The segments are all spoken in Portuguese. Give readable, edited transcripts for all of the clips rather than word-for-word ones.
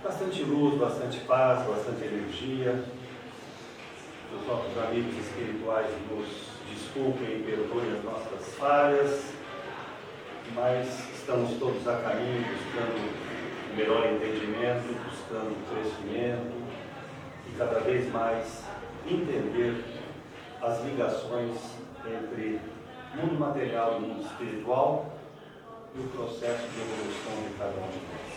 bastante luz, bastante paz, bastante energia. Os nossos amigos espirituais nos desculpem e perdoem as nossas falhas, mas estamos todos a caminho, buscando um melhor entendimento, buscando crescimento e cada vez mais entender as ligações entre mundo material e mundo espiritual e o processo de evolução de cada um de nós.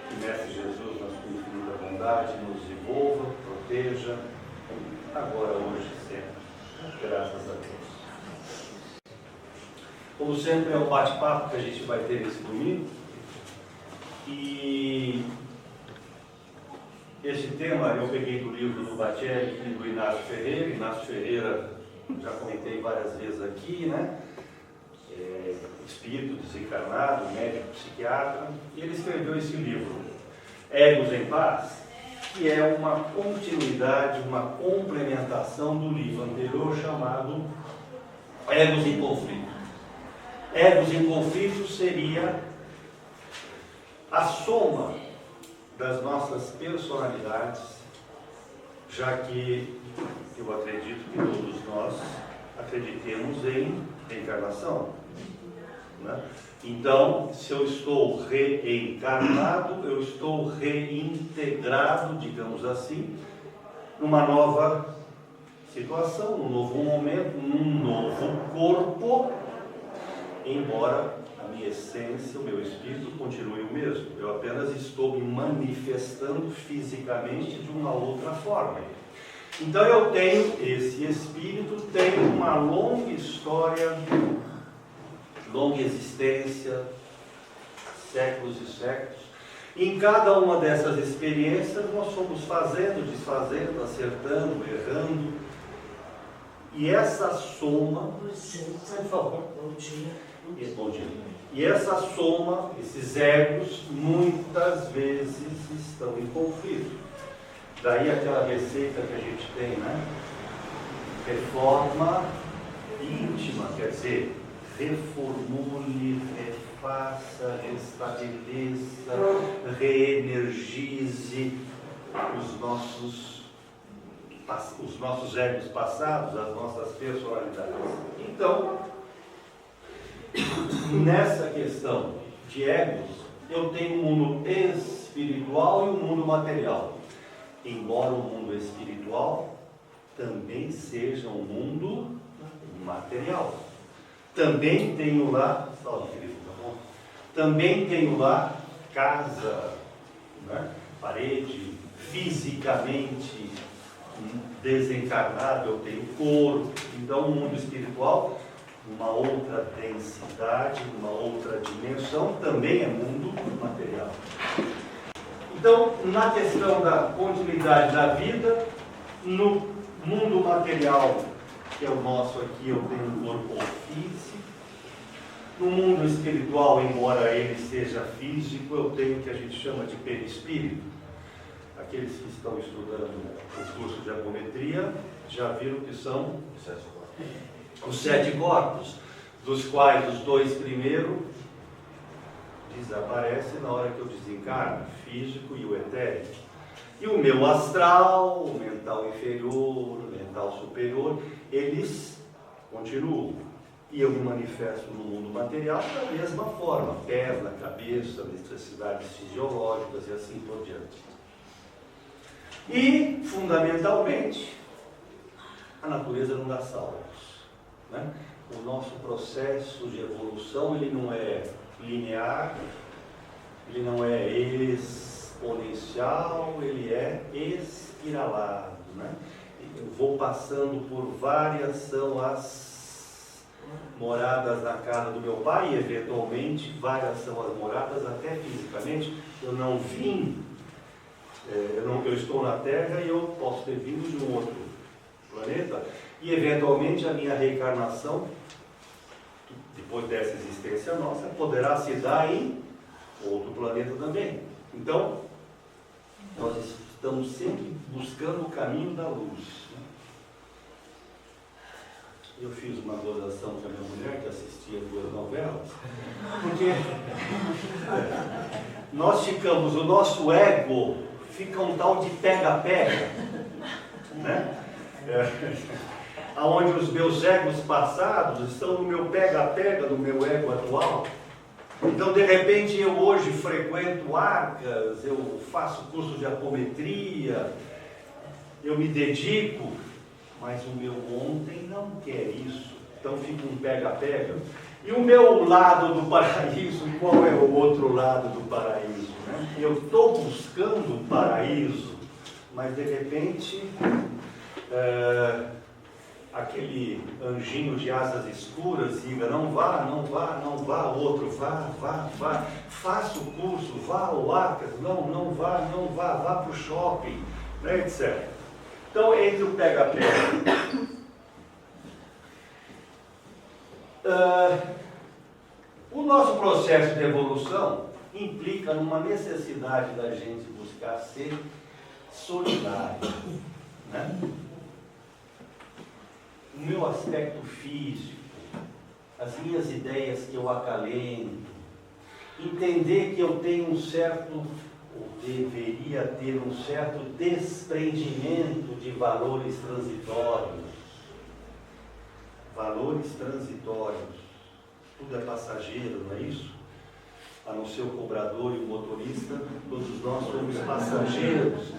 Que Mestre Jesus, na sua infinita bondade, nos envolva, proteja, agora, hoje e sempre. Graças a Deus. Como sempre, é um bate-papo que a gente vai ter esse domingo. E esse tema eu peguei do livro do Bacelli e do Inácio Ferreira. Inácio Ferreira, já comentei várias vezes aqui, né? Espírito desencarnado, médico psiquiatra, e ele escreveu esse livro, Egos em Paz, que é uma continuidade, uma complementação do livro anterior chamado Egos em Conflito. Egos em Conflito seria a soma das nossas personalidades, já que eu acredito que todos nós acreditemos em reencarnação, né? Então, se eu estou reencarnado, eu estou reintegrado, digamos assim, numa nova situação, num novo momento, num novo corpo, embora a minha essência, o meu espírito continue o mesmo. Eu apenas estou me manifestando fisicamente de uma outra forma. Então eu tenho, esse espírito tem uma longa história, longa existência, séculos e séculos. Em cada uma dessas experiências nós fomos fazendo, desfazendo, acertando, errando. E essa soma... Por favor, bom dia. Bom dia. E essa soma, esses egos, muitas vezes estão em conflito. Daí aquela receita que a gente tem, né? Reforma íntima, quer dizer, reformule, refaça, restabeleça, reenergize os nossos egos passados, as nossas personalidades. Então, nessa questão de egos, eu tenho um mundo espiritual e um mundo material. Embora o mundo espiritual também seja um mundo material. Também tenho lá, também tenho lá casa, né? Parede, fisicamente desencarnado, eu tenho corpo. Então o mundo espiritual, uma outra densidade, uma outra dimensão, também é mundo material. Então, na questão da continuidade da vida, no mundo material, que é o nosso aqui, eu tenho um corpo físico. No mundo espiritual, embora ele seja físico, eu tenho o que a gente chama de perispírito. Aqueles que estão estudando o curso de apometria já viram que são os 7 corpos, dos quais os 2 primeiros desaparecem na hora que eu desencarno, o físico e o etérico. E o meu astral, o mental inferior, o mental superior, eles continuam. E eu me manifesto no mundo material da mesma forma, perna, cabeça, necessidades fisiológicas e assim por diante. E, fundamentalmente, a natureza não dá saltos, né? O nosso processo de evolução, ele não é linear, ele não é exponencial, ele é espiralado, né? Eu vou passando por várias, são as moradas na casa do meu pai, e eventualmente várias são as moradas até fisicamente. Eu não vim, eu estou na Terra e eu posso ter vindo de um outro planeta, e eventualmente a minha reencarnação, depois dessa existência nossa, poderá se dar em outro planeta também. Então, nós estamos sempre buscando o caminho da luz. Eu fiz uma gozação com a minha mulher, que assistia 2 novelas, porque nós ficamos, o nosso ego fica um tal de pega-pega, né? Onde os meus egos passados estão no meu pega-pega do meu ego atual. Então, de repente, eu hoje frequento arcas, eu faço curso de apometria, eu me dedico, mas o meu ontem não quer isso. Então fica um pega-pega. E o meu lado do paraíso, qual é o outro lado do paraíso, né? Eu estou buscando o paraíso, mas de repente aquele anjinho de asas escuras diga: não vá, não vá, não vá. O outro: vá, vá, vá, faça o curso, vá ao Arcas, não vá, não vá, vá para o shopping, né, etc. Então, entre o pega-pega. O nosso processo de evolução implica numa necessidade da gente buscar ser solidário, né? O meu aspecto físico, as minhas ideias que eu acalento, entender que eu tenho um certo, ou deveria ter um certo desprendimento de valores transitórios. Valores transitórios. Tudo é passageiro, não é isso? A não ser o cobrador e o motorista, todos nós somos passageiros.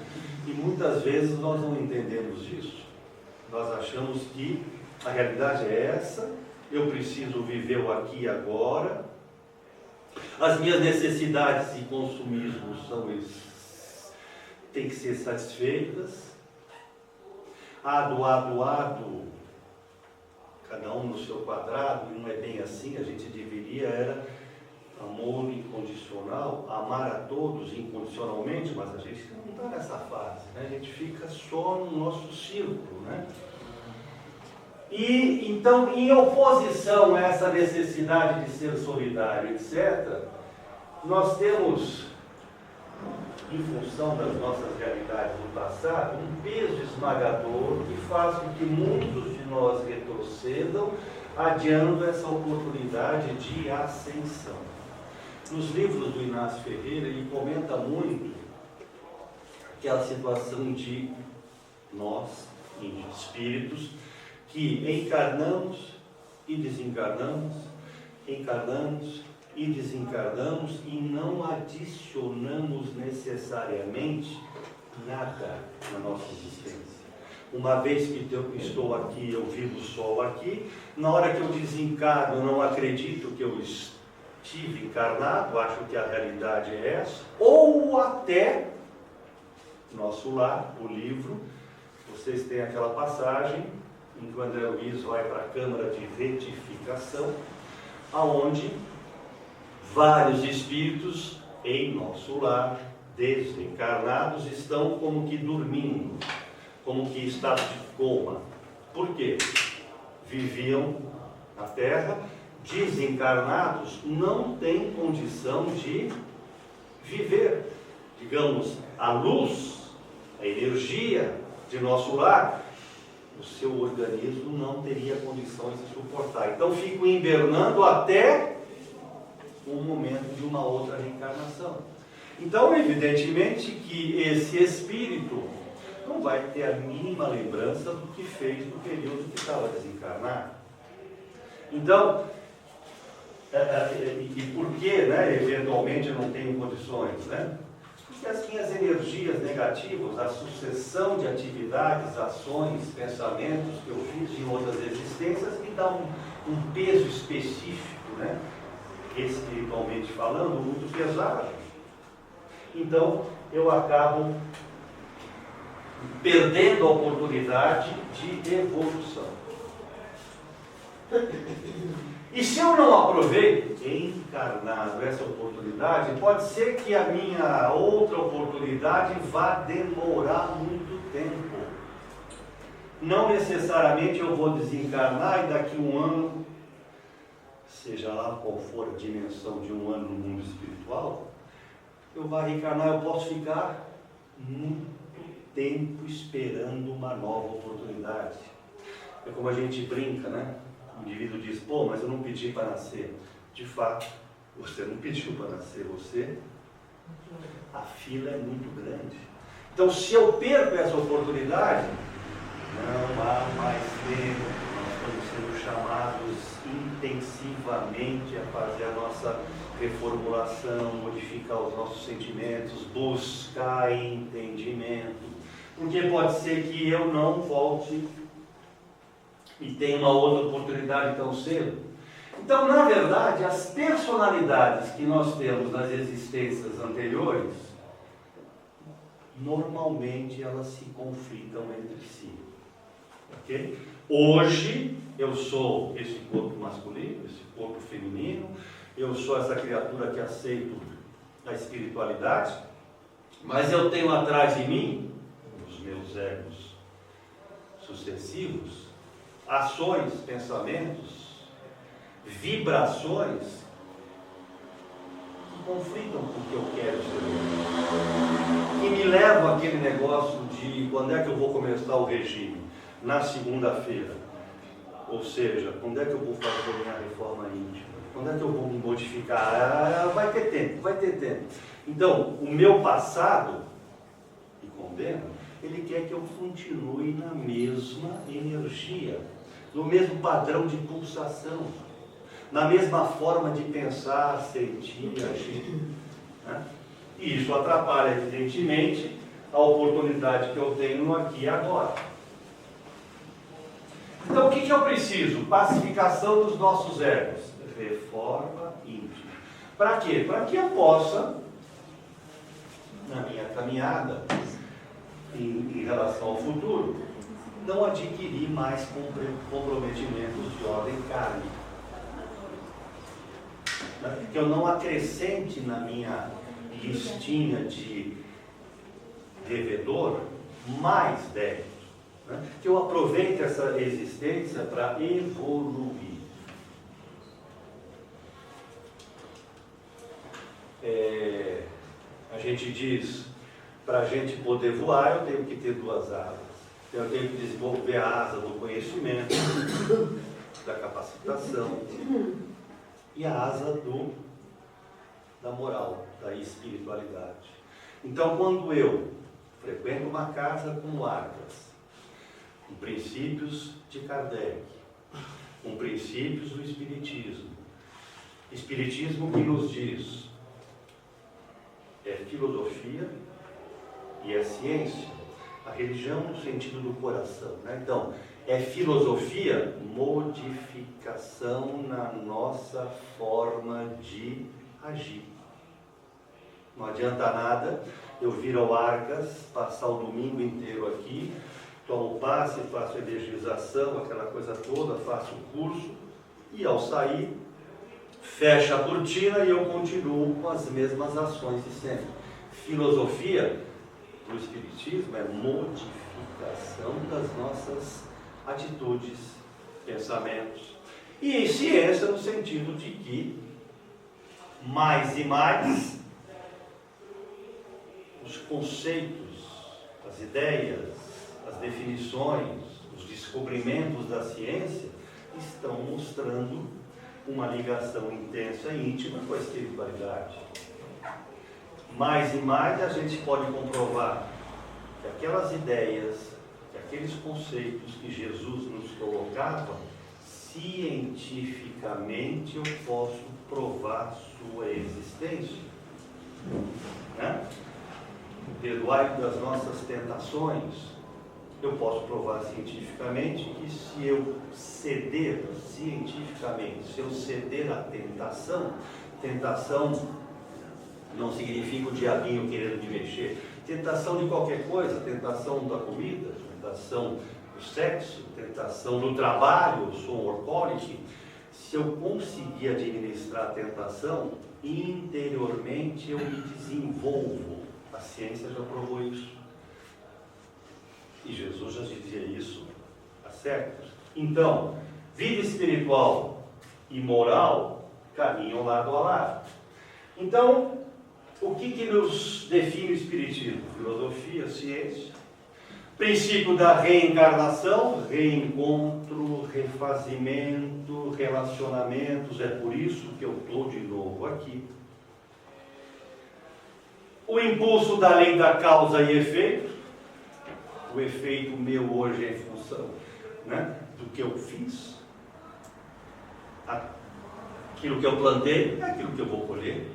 E muitas vezes nós não entendemos isso. Nós achamos que a realidade é essa, eu preciso viver o aqui e agora, as minhas necessidades de consumismo têm que ser satisfeitas, ado, cada um no seu quadrado, e não é bem assim, a gente deveria era amor incondicional, amar a todos incondicionalmente, mas a gente não está nessa fase, né? A gente fica só no nosso círculo, né? E então, em oposição a essa necessidade de ser solidário, etc., nós temos, em função das nossas realidades do passado, um peso esmagador que faz com que muitos de nós retrocedam, adiando essa oportunidade de ascensão. Nos livros do Inácio Ferreira, ele comenta muito aquela situação de nós, espíritos, que encarnamos e desencarnamos, encarnamos e desencarnamos e não adicionamos necessariamente nada na nossa existência. Uma vez que eu estou aqui, eu vivo o sol aqui, na hora que eu desencarno, eu não acredito que eu estive encarnado, acho que a realidade é essa, ou até, nosso lar, o livro, vocês têm aquela passagem, em que o André Luiz vai para a Câmara de Retificação, aonde vários espíritos em nosso lar, desencarnados, estão como que dormindo, como que em estado de coma. Por quê? Viviam na Terra, desencarnados, não têm condição de viver. Digamos, a luz, a energia de nosso lar, o seu organismo não teria condições de suportar. Então fico hibernando até o momento de uma outra reencarnação. Então, evidentemente que esse espírito não vai ter a mínima lembrança do que fez no período que estava desencarnado. Então, e por que, né, eventualmente eu não tenho condições, né? Porque as minhas energias negativas, a sucessão de atividades, ações, pensamentos que eu fiz em outras existências me dá um peso específico, né? Espiritualmente falando, muito pesado. Então, eu acabo perdendo a oportunidade de evolução. E se eu não aproveito, encarnado, essa oportunidade, pode ser que a minha outra oportunidade vá demorar muito tempo. Não necessariamente eu vou desencarnar e daqui um ano, seja lá qual for a dimensão de um ano no mundo espiritual, eu vou reencarnar, eu posso ficar muito tempo esperando uma nova oportunidade. É como a gente brinca, né? O indivíduo diz, pô, mas eu não pedi para nascer. De fato, você não pediu para nascer, a fila é muito grande. Então, se eu perco essa oportunidade, não há mais tempo. Nós estamos sendo chamados intensivamente a fazer a nossa reformulação, modificar os nossos sentimentos, buscar entendimento. Porque pode ser que eu não volte e tenha uma outra oportunidade tão cedo. Então, na verdade, as personalidades que nós temos nas existências anteriores, normalmente elas se conflitam entre si. Okay? Hoje, eu sou esse corpo masculino, esse corpo feminino, eu sou essa criatura que aceito a espiritualidade, mas eu tenho atrás de mim, os meus egos sucessivos, ações, pensamentos, vibrações que conflitam com o que eu quero ser, que me levam àquele negócio de quando é que eu vou começar o regime? Na segunda-feira. Ou seja, quando é que eu vou fazer a minha reforma íntima? Quando é que eu vou me modificar? Vai ter tempo, vai ter tempo. Então, o meu passado, que condena, ele quer que eu continue na mesma energia, no mesmo padrão de pulsação, na mesma forma de pensar, sentir, agir. Né? E isso atrapalha, evidentemente, a oportunidade que eu tenho no aqui e agora. Então, o que eu preciso? Pacificação dos nossos egos. Reforma íntima. Para quê? Para que eu possa, na minha caminhada, em relação ao futuro, não adquirir mais comprometimentos de ordem kármica. Que eu não acrescente na minha listinha de devedor mais débitos. Que eu aproveite essa existência para evoluir. A gente diz, para a gente poder voar, eu tenho que ter duas asas. Eu tenho que desenvolver a asa do conhecimento, da capacitação, e a asa da moral, da espiritualidade. Então, quando eu frequento uma casa com arcas, com princípios de Kardec, com princípios do Espiritismo que nos diz é filosofia e é ciência, a religião no sentido do coração, né? Então, é filosofia, modificação na nossa forma de agir. Não adianta nada eu vir ao Arcas, passar o domingo inteiro aqui, tomo passe, faço energização, aquela coisa toda, faço o curso, e ao sair, fecha a cortina e eu continuo com as mesmas ações de sempre. Filosofia do Espiritismo é modificação das nossas atitudes, pensamentos. E ciência no sentido de que mais e mais os conceitos, as ideias, as definições, os descobrimentos da ciência estão mostrando uma ligação intensa e íntima com a espiritualidade. Mais e mais a gente pode comprovar que aquelas ideias, que aqueles conceitos que Jesus nos colocava, cientificamente eu posso provar sua existência. Né? Perdoai das nossas tentações, eu posso provar cientificamente que se eu ceder cientificamente, se eu ceder à tentação, tentação não significa o diabinho querendo me mexer, tentação de qualquer coisa, tentação da comida, tentação do sexo, tentação do trabalho, eu sou um workaholic. Se eu conseguir administrar a tentação, interiormente eu me desenvolvo. A ciência já provou isso. E Jesus já dizia isso há séculos. Então, vida espiritual e moral caminham lado a lado. Então, o que nos define o Espiritismo? Filosofia, ciência. Princípio da reencarnação, reencontro, refazimento, relacionamentos, é por isso que eu estou de novo aqui. O impulso da lei da causa e efeito, o efeito meu hoje é em função, né, do que eu fiz, aquilo que eu plantei é aquilo que eu vou colher.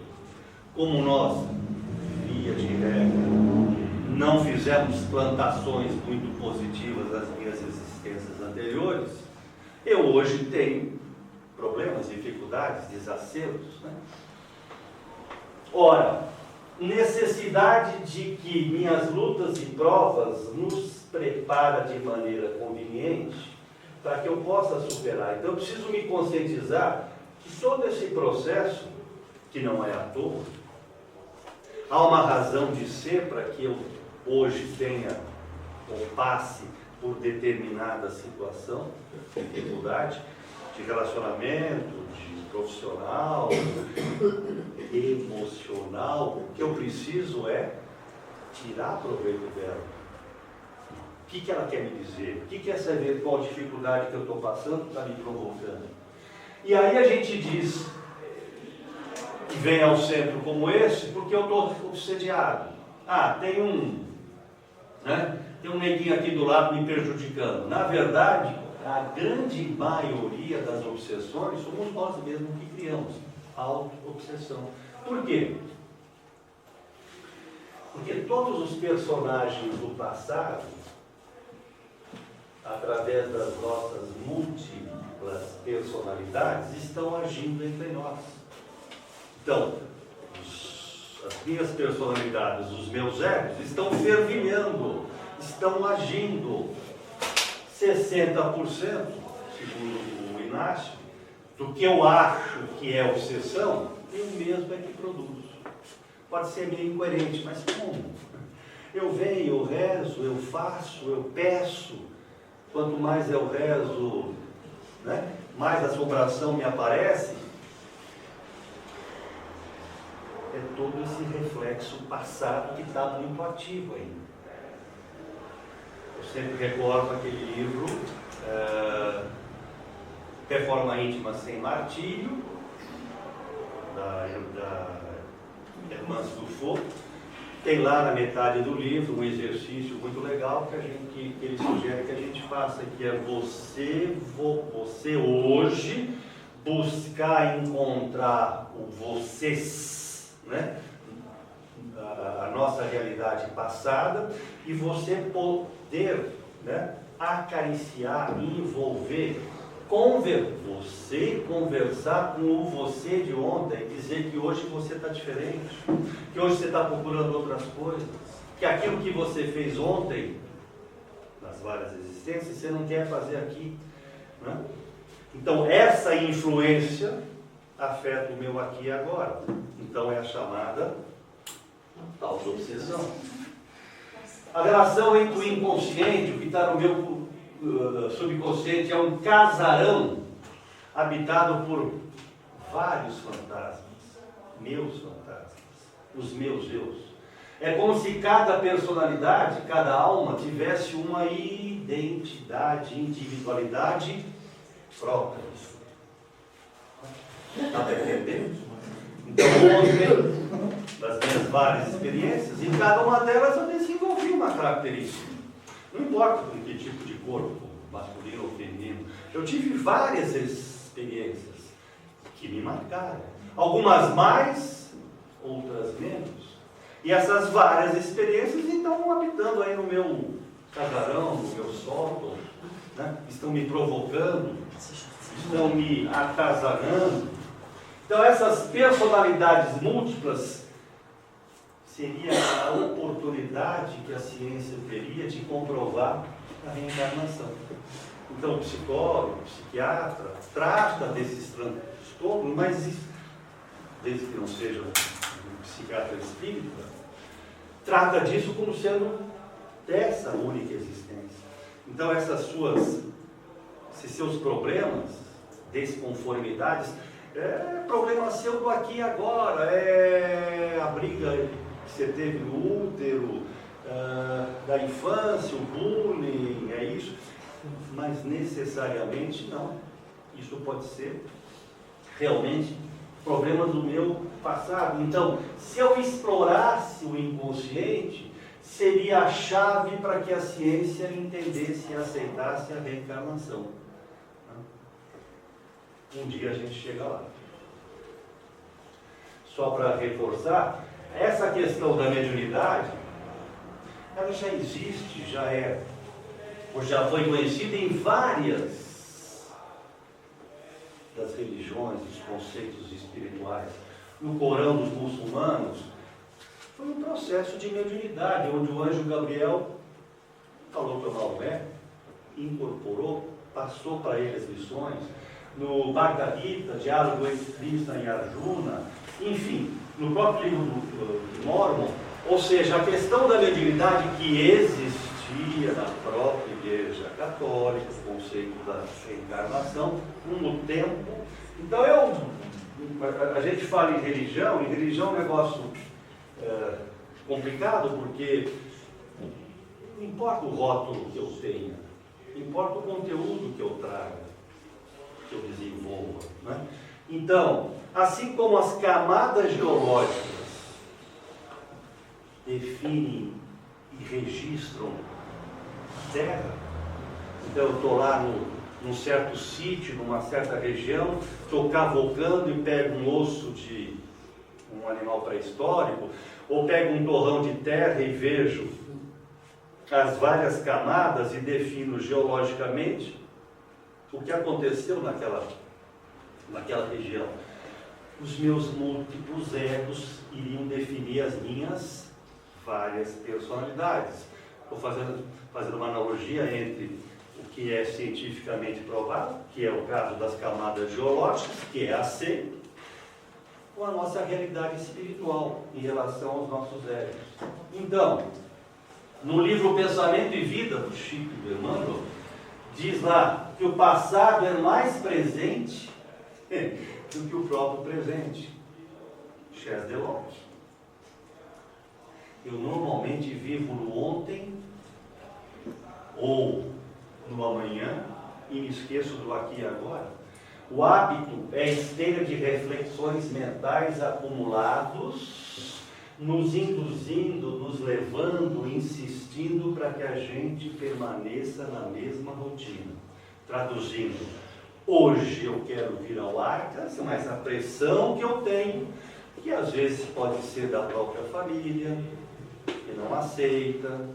Como nós, via de regra, não fizemos plantações muito positivas nas minhas existências anteriores, eu hoje tenho problemas, dificuldades, desacertos, né? Ora, necessidade de que minhas lutas e provas nos prepara de maneira conveniente para que eu possa superar. Então eu preciso me conscientizar que todo esse processo, que não é à toa, há uma razão de ser para que eu hoje tenha ou passe por determinada situação, dificuldade de relacionamento, de profissional, emocional. O que eu preciso é tirar proveito dela. O que ela quer me dizer? O que essa eventual dificuldade que eu estou passando está me provocando? E aí a gente diz que vem ao centro como esse porque eu estou obsediado. Tem um neguinho aqui do lado me prejudicando. Na verdade, a grande maioria das obsessões somos nós mesmos que criamos. Auto-obsessão. Por quê? Porque todos os personagens do passado, através das nossas múltiplas personalidades, estão agindo entre nós. Então, as minhas personalidades, os meus egos, estão fervilhando, estão agindo. 60%, segundo o Inácio, do que eu acho que é obsessão, eu mesmo é que produzo. Pode ser meio incoerente, mas como? Eu venho, eu rezo, eu faço, eu peço. Quanto mais eu rezo, né, mais assombração me aparece. É todo esse reflexo passado que está muito ativo ainda. Eu sempre recordo aquele livro, Reforma Íntima Sem Martírio, da Hermance Dufaux. Tem lá na metade do livro um exercício muito legal que ele sugere que a gente faça, que é você hoje buscar encontrar o vocês, né? A nossa realidade passada, e você poder, né, acariciar, envolver, você conversar com o você de ontem, dizer que hoje você está diferente, que hoje você está procurando outras coisas, que aquilo que você fez ontem, nas várias existências, você não quer fazer aqui, né? Então essa influência afeta o meu aqui e agora. Então é a chamada auto-obsessão. A relação entre o inconsciente, o que está no meu subconsciente, é um casarão habitado por vários fantasmas, meus fantasmas, os meus eus. É como se cada personalidade, cada alma tivesse uma identidade, individualidade própria. Está entendendo? Então, ontem, das minhas várias experiências, em cada uma delas eu desenvolvi uma característica. Não importa com que tipo de corpo, masculino ou feminino. Eu tive várias experiências que me marcaram. Algumas mais, outras menos. E essas várias experiências estão habitando aí no meu casarão, no meu sótão, né? Estão me provocando, estão me atazanando. Então essas personalidades múltiplas seria a oportunidade que a ciência teria de comprovar a reencarnação. Então o psicólogo, o psiquiatra trata desses transtornos, mas desde que não seja um psiquiatra espírita, trata disso como sendo dessa única existência. Então esses seus problemas, desconformidades, é problema seu do aqui e agora, é a briga que você teve no útero, da infância, o bullying, é isso, mas necessariamente não. Isso pode ser realmente problemas do meu passado. Então, se eu explorasse o inconsciente, seria a chave para que a ciência entendesse e aceitasse a reencarnação. Um dia a gente chega lá. Só para reforçar, essa questão da mediunidade, ela já existe, ou já foi conhecida em várias das religiões, dos conceitos espirituais. No Corão dos muçulmanos, foi um processo de mediunidade, onde o anjo Gabriel falou para Maomé, incorporou, passou para ele as lições. No Bhagavad Gita, diálogo entre Krishna e Arjuna, enfim, no próprio livro do Mormon, ou seja, a questão da mediunidade que existia na própria Igreja Católica, o conceito da reencarnação, no tempo. Então, a gente fala em religião é um negócio complicado, porque não importa o rótulo que eu tenha, importa o conteúdo que eu traga, que eu desenvolva, né? Então, assim como as camadas geológicas definem e registram a Terra, então eu estou lá num certo sítio, numa certa região, estou cavocando e pego um osso de um animal pré-histórico, ou pego um torrão de terra e vejo as várias camadas e defino geologicamente o que aconteceu naquela região. Os meus múltiplos egos iriam definir as minhas várias personalidades. Estou fazendo uma analogia entre o que é cientificamente provado, que é o caso das camadas geológicas, que é aceito, com a nossa realidade espiritual em relação aos nossos egos. Então, no livro Pensamento e Vida, do Chico de Emmanuel, diz lá que o passado é mais presente do que o próprio presente. Chaz de Locke. Eu normalmente vivo no ontem ou no amanhã e me esqueço do aqui e agora. O hábito é a esteira de reflexões mentais acumulados, nos induzindo, nos levando, insistindo para que a gente permaneça na mesma rotina. Traduzindo, hoje eu quero vir ao Arcas, mas a pressão que eu tenho, que às vezes pode ser da própria família, que não aceita,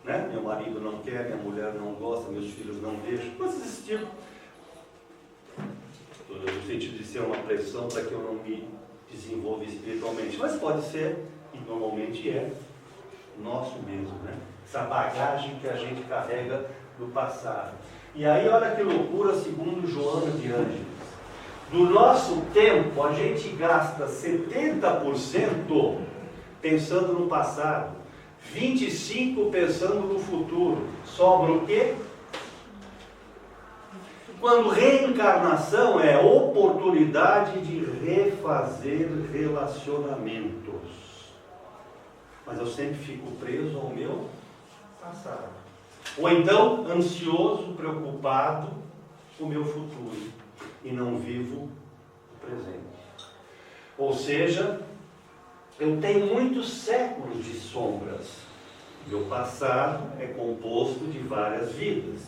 né? Meu marido não quer, minha mulher não gosta, meus filhos não deixam, coisas desse tipo. No sentido de ser uma pressão para que eu não me desenvolva espiritualmente, mas pode ser, e normalmente é, nosso mesmo, né? Essa bagagem que a gente carrega do passado. E aí, olha que loucura, segundo Joana de Ângeles. Do nosso tempo, a gente gasta 70% pensando no passado, 25% pensando no futuro. Sobra o quê? Quando reencarnação é oportunidade de refazer relacionamentos. Mas eu sempre fico preso ao meu passado. Ou então, ansioso, preocupado com o meu futuro. E não vivo o presente. Ou seja, eu tenho muitos séculos de sombras. Meu passado é composto de várias vidas.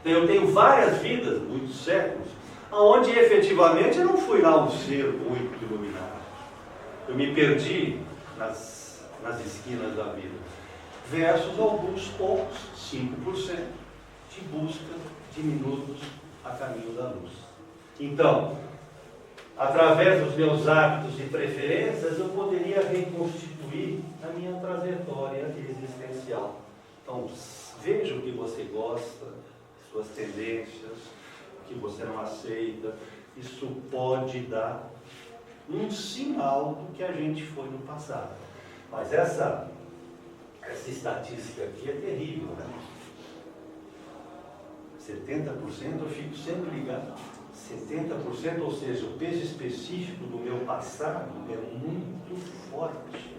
Então eu tenho várias vidas, muitos séculos, onde efetivamente eu não fui lá um ser muito iluminado. Eu me perdi nas esquinas da vida. Versus alguns poucos, 5%, de busca de minutos a caminho da luz. Então, através dos meus hábitos e preferências, eu poderia reconstituir a minha trajetória existencial. Então, veja o que você gosta, suas tendências, o que você não aceita. Isso pode dar um sinal do que a gente foi no passado. Mas essa estatística aqui é terrível, né? 70% eu fico sempre ligado. 70%, ou seja, o peso específico do meu passado é muito forte.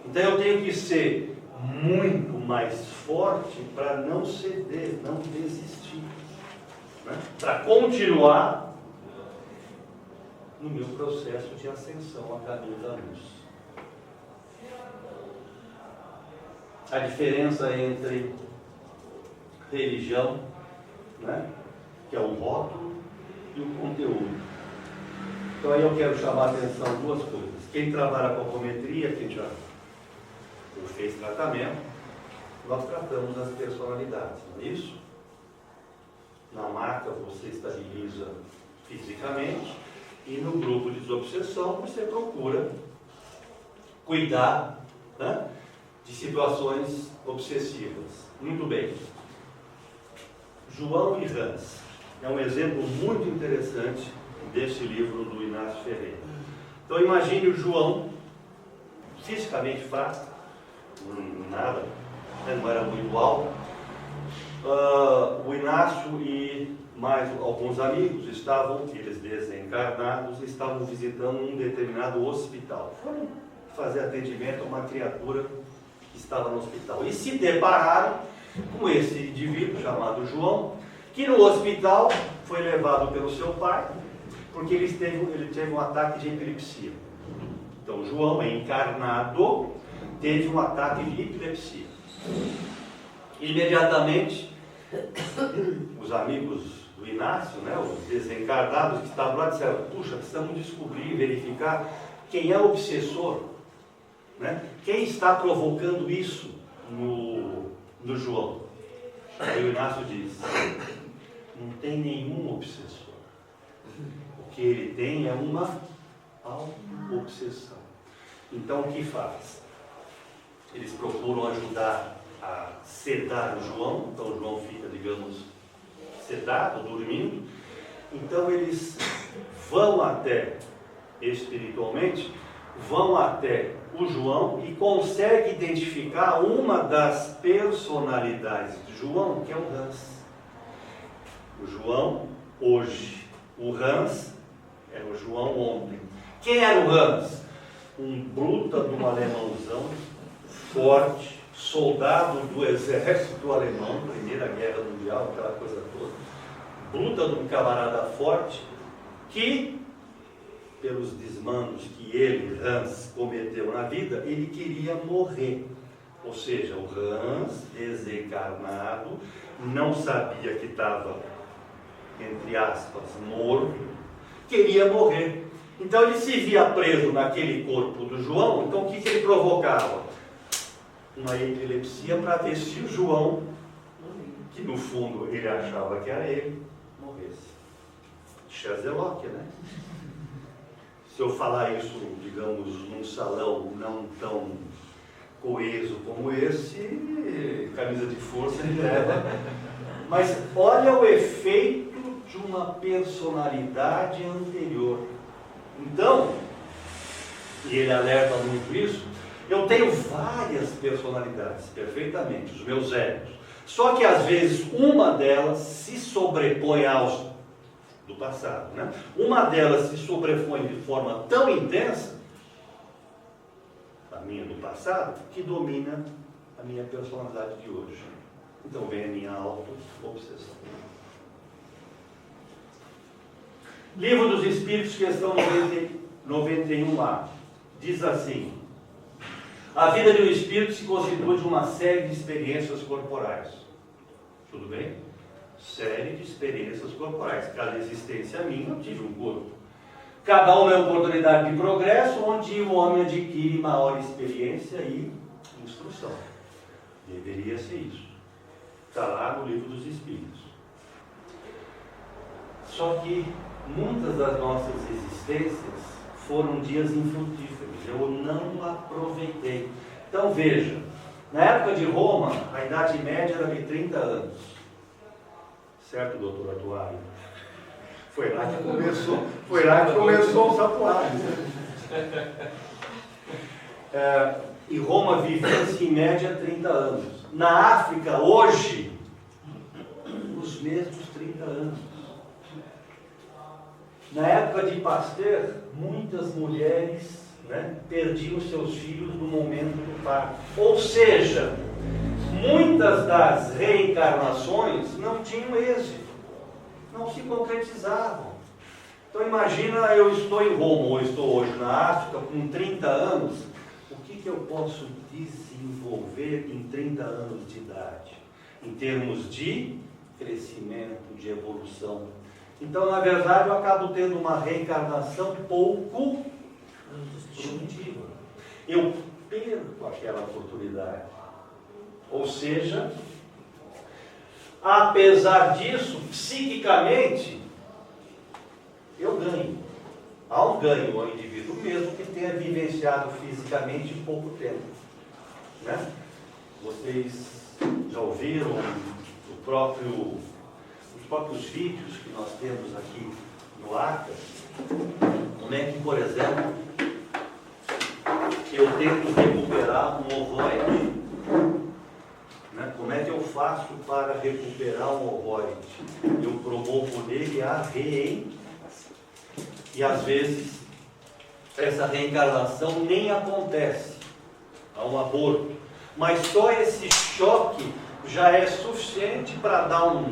Então eu tenho que ser muito mais forte para não ceder, não desistir, né? Para continuar no meu processo de ascensão a caminho da luz. A diferença entre religião, né, que é o rótulo, e o conteúdo. Então aí eu quero chamar a atenção duas coisas. Quem trabalha com apometria, quem já fez tratamento, nós tratamos as personalidades, não é isso? Na marca você estabiliza fisicamente e no grupo de desobsessão você procura cuidar, né, de situações obsessivas. Muito bem. João e Hans é um exemplo muito interessante desse livro do Inácio Ferreira. Então imagine o João, fisicamente fraco, nada, não era muito alto. O Inácio e mais alguns amigos estavam, eles desencarnados, estavam visitando um determinado hospital. Foram fazer atendimento a uma criatura que estava no hospital. E se depararam com esse indivíduo chamado João, que no hospital foi levado pelo seu pai, porque ele teve um ataque de epilepsia. Então João, encarnado, teve um ataque de epilepsia. Imediatamente, os amigos do Inácio, né, os desencarnados que estavam lá, disseram: puxa, precisamos descobrir, verificar quem é o obsessor, né? Quem está provocando isso no João. Aí o Inácio diz: não tem nenhum obsessor. O que ele tem é uma auto-obsessão. Então o que faz? Eles procuram ajudar a sedar o João. Então o João fica, digamos, sedado, dormindo. Então eles vão até, espiritualmente, vão até o João e conseguem identificar uma das personalidades de João, que é o Hans. O João hoje. O Hans era o João ontem. Quem era o Hans? Um bruta de um alemãozão, forte, soldado do exército alemão, Primeira Guerra Mundial, aquela coisa toda. Bruta de um camarada forte, que, pelos desmandos que ele, Hans, cometeu na vida, ele queria morrer. Ou seja, o Hans, desencarnado, não sabia que estava, entre aspas, morto, queria morrer. Então ele se via preso naquele corpo do João. Então o que ele provocava? Uma epilepsia para ver se o João, que no fundo ele achava que era ele, morresse. Chazelock, né? Se eu falar isso, digamos, num salão não tão coeso como esse, camisa de força ele leva. Mas olha o efeito de uma personalidade anterior. Então, e ele alerta muito isso, eu tenho várias personalidades, perfeitamente, os meus egos. Só que às vezes uma delas se sobrepõe aos do passado, né? Uma delas se sobrepõe de forma tão intensa, a minha do passado, que domina a minha personalidade de hoje. Então vem a minha auto-obsessão. Livro dos Espíritos, questão 91a. Diz assim: a vida de um espírito se constitui de uma série de experiências corporais. Tudo bem? Série de experiências corporais. Cada existência minha, eu tive um corpo. Cada uma é uma oportunidade de progresso, onde o homem adquire maior experiência e instrução. Deveria ser isso. Está lá no Livro dos Espíritos. Só que muitas das nossas existências foram dias infrutíferos. Eu não aproveitei. Então veja, na época de Roma, a idade média era de 30 anos. Certo, doutor Atuário? Foi lá que começou os atuários. E Roma vivia-se em média 30 anos. Na África, hoje, os mesmos 30 anos. Na época de Pasteur, muitas mulheres, né, perdiam seus filhos no momento do parto. Ou seja, muitas das reencarnações não tinham êxito, não se concretizavam. Então imagina, eu estou em Roma, ou estou hoje na África, com 30 anos, o que eu posso desenvolver em 30 anos de idade? Em termos de crescimento, de evolução. Então, na verdade, eu acabo tendo uma reencarnação pouco produtiva. Eu perco aquela oportunidade. Ou seja, apesar disso, psiquicamente, eu ganho. Há um ganho ao indivíduo, mesmo que tenha vivenciado fisicamente em pouco tempo. Né? Vocês já ouviram os próprios vídeos que nós temos aqui no Arca? Como é que, por exemplo, eu tento recuperar um ovoide? Né? Como é que eu faço para recuperar um ovoide? Eu promovo nele a e às vezes essa reencarnação nem acontece, há um aborto, mas só esse choque já é suficiente para dar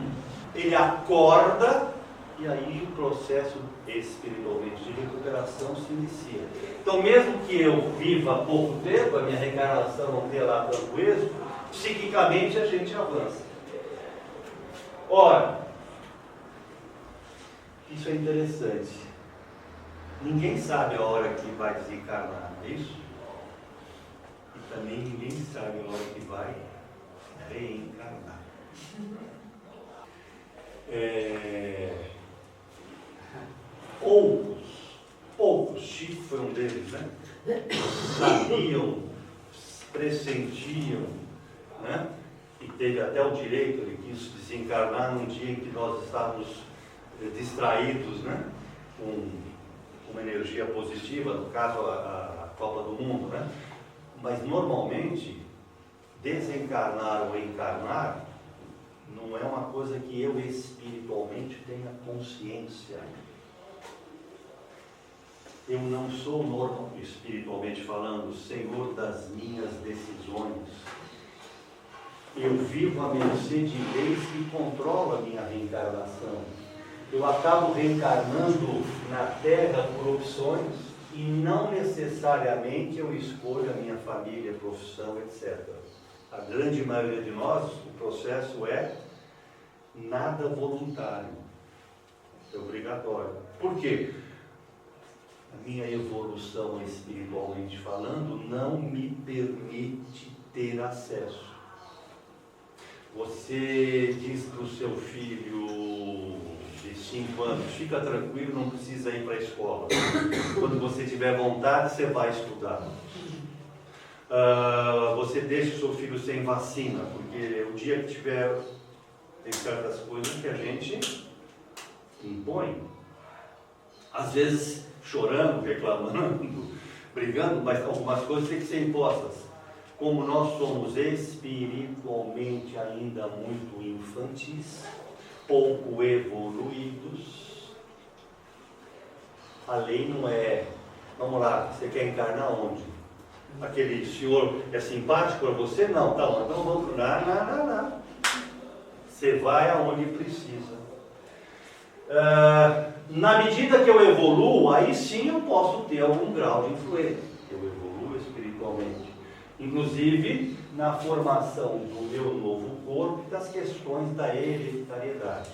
ele acorda e aí o processo espiritualmente de recuperação se inicia. Então, mesmo que eu viva pouco tempo, a minha reencarnação não tenha lá tanto êxito, psiquicamente a gente avança. Ora, isso é interessante. Ninguém sabe a hora que vai desencarnar, é isso? E também ninguém sabe a hora que vai reencarnar. Poucos, Chico foi um deles, né? Sabiam, pressentiam, né? E teve até o direito, ele quis desencarnar num dia em que nós estávamos distraídos, né? Com uma energia positiva, no caso a Copa do Mundo, né? Mas normalmente desencarnar ou encarnar não é uma coisa que eu espiritualmente tenha consciência. Eu não sou normal, espiritualmente falando, senhor das minhas decisões. Eu vivo à mercê de leis que controlam a minha reencarnação. Eu acabo reencarnando na Terra por opções e não necessariamente eu escolho a minha família, profissão, etc. A grande maioria de nós, o processo é nada voluntário, é obrigatório. Por quê? A minha evolução espiritualmente falando não me permite ter acesso. Você diz para o seu filho de 5 anos, fica tranquilo, não precisa ir para a escola. Quando você tiver vontade, você vai estudar. Você deixa o seu filho sem vacina, porque o dia que tiver, tem certas coisas que a gente impõe. Às vezes chorando, reclamando, brigando, mas algumas coisas têm que ser impostas. Como nós somos espiritualmente ainda muito infantis, pouco evoluídos, a lei não é, vamos lá, você quer encarnar onde? Aquele senhor é simpático para você? Não, tá bom, então vamos, não. Você vai aonde precisa. Na medida que eu evoluo, aí sim eu posso ter algum grau de influência. Eu evoluo espiritualmente. Inclusive na formação do meu novo corpo e das questões da hereditariedade.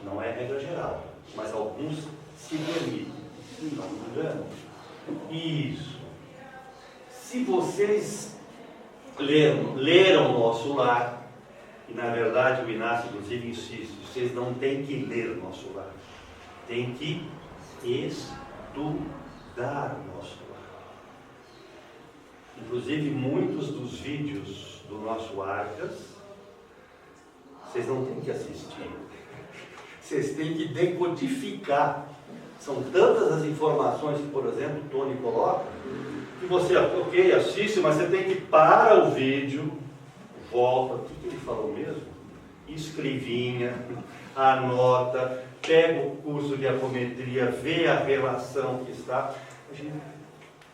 Não é regra geral, mas alguns se permitem, se não me engano. Isso. Se vocês leram o Nosso Lar, e na verdade o Inácio inclusive insiste, vocês não têm que ler o Nosso Lar, têm que estudar o Nosso Lar. Inclusive muitos dos vídeos do nosso Arcas, vocês não têm que assistir, vocês têm que decodificar. São tantas as informações que, por exemplo, o Tony coloca, que você, ok, assiste, mas você tem que parar o vídeo, volta, o que ele falou mesmo? Escrevinha, anota, pega o curso de apometria, vê a relação que está.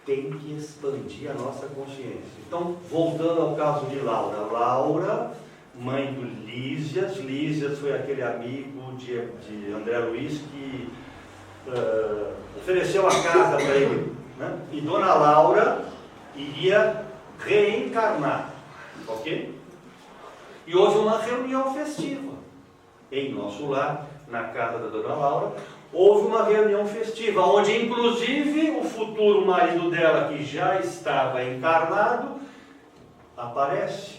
tem que expandir a nossa consciência. Então, voltando ao caso de Laura. Laura, mãe do Lísias. Lísias foi aquele amigo de André Luiz que ofereceu a casa para ele, né? E Dona Laura iria reencarnar, ok? E houve uma reunião festiva em nosso lar, na casa da Dona Laura. Houve uma reunião festiva, onde inclusive o futuro marido dela, que já estava encarnado, aparece.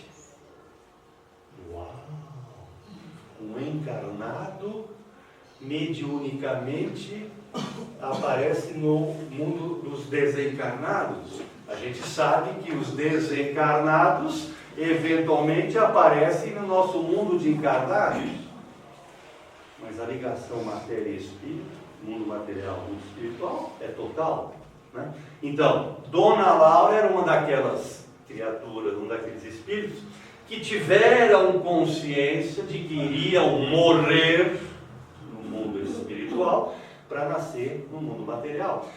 Uau! Um encarnado mediunicamente aparece no mundo dos desencarnados. A gente sabe que os desencarnados eventualmente aparecem no nosso mundo de encarnados. Mas a ligação matéria e espírito, mundo material e mundo espiritual, é total, né? Então, Dona Laura era uma daquelas criaturas, um daqueles espíritos que tiveram consciência de que iriam morrer no mundo espiritual para nascer no mundo material.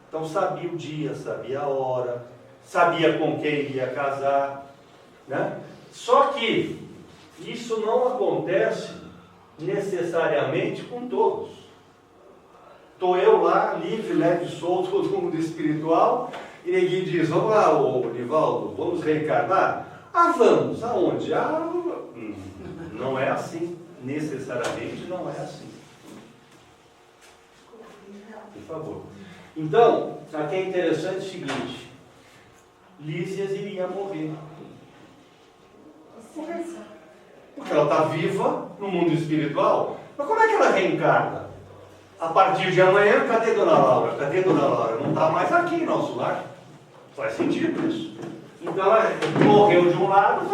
Então sabia o dia, sabia a hora, sabia com quem iria casar, né? Só que isso não acontece necessariamente com todos. Estou eu lá, livre, leve, solto, no mundo espiritual, e ninguém diz: vamos lá, ô Nivaldo, vamos reencarnar? Ah, vamos, aonde? Ah, não é assim, necessariamente não é assim. Por favor. Então, aqui é interessante o seguinte: Lísias iria morrer. Porque ela está viva no mundo espiritual. Mas como é que ela reencarna? A partir de amanhã, cadê Dona Laura? Cadê Dona Laura? Não está mais aqui em nosso lar. Faz sentido isso. Então ela morreu de um lado,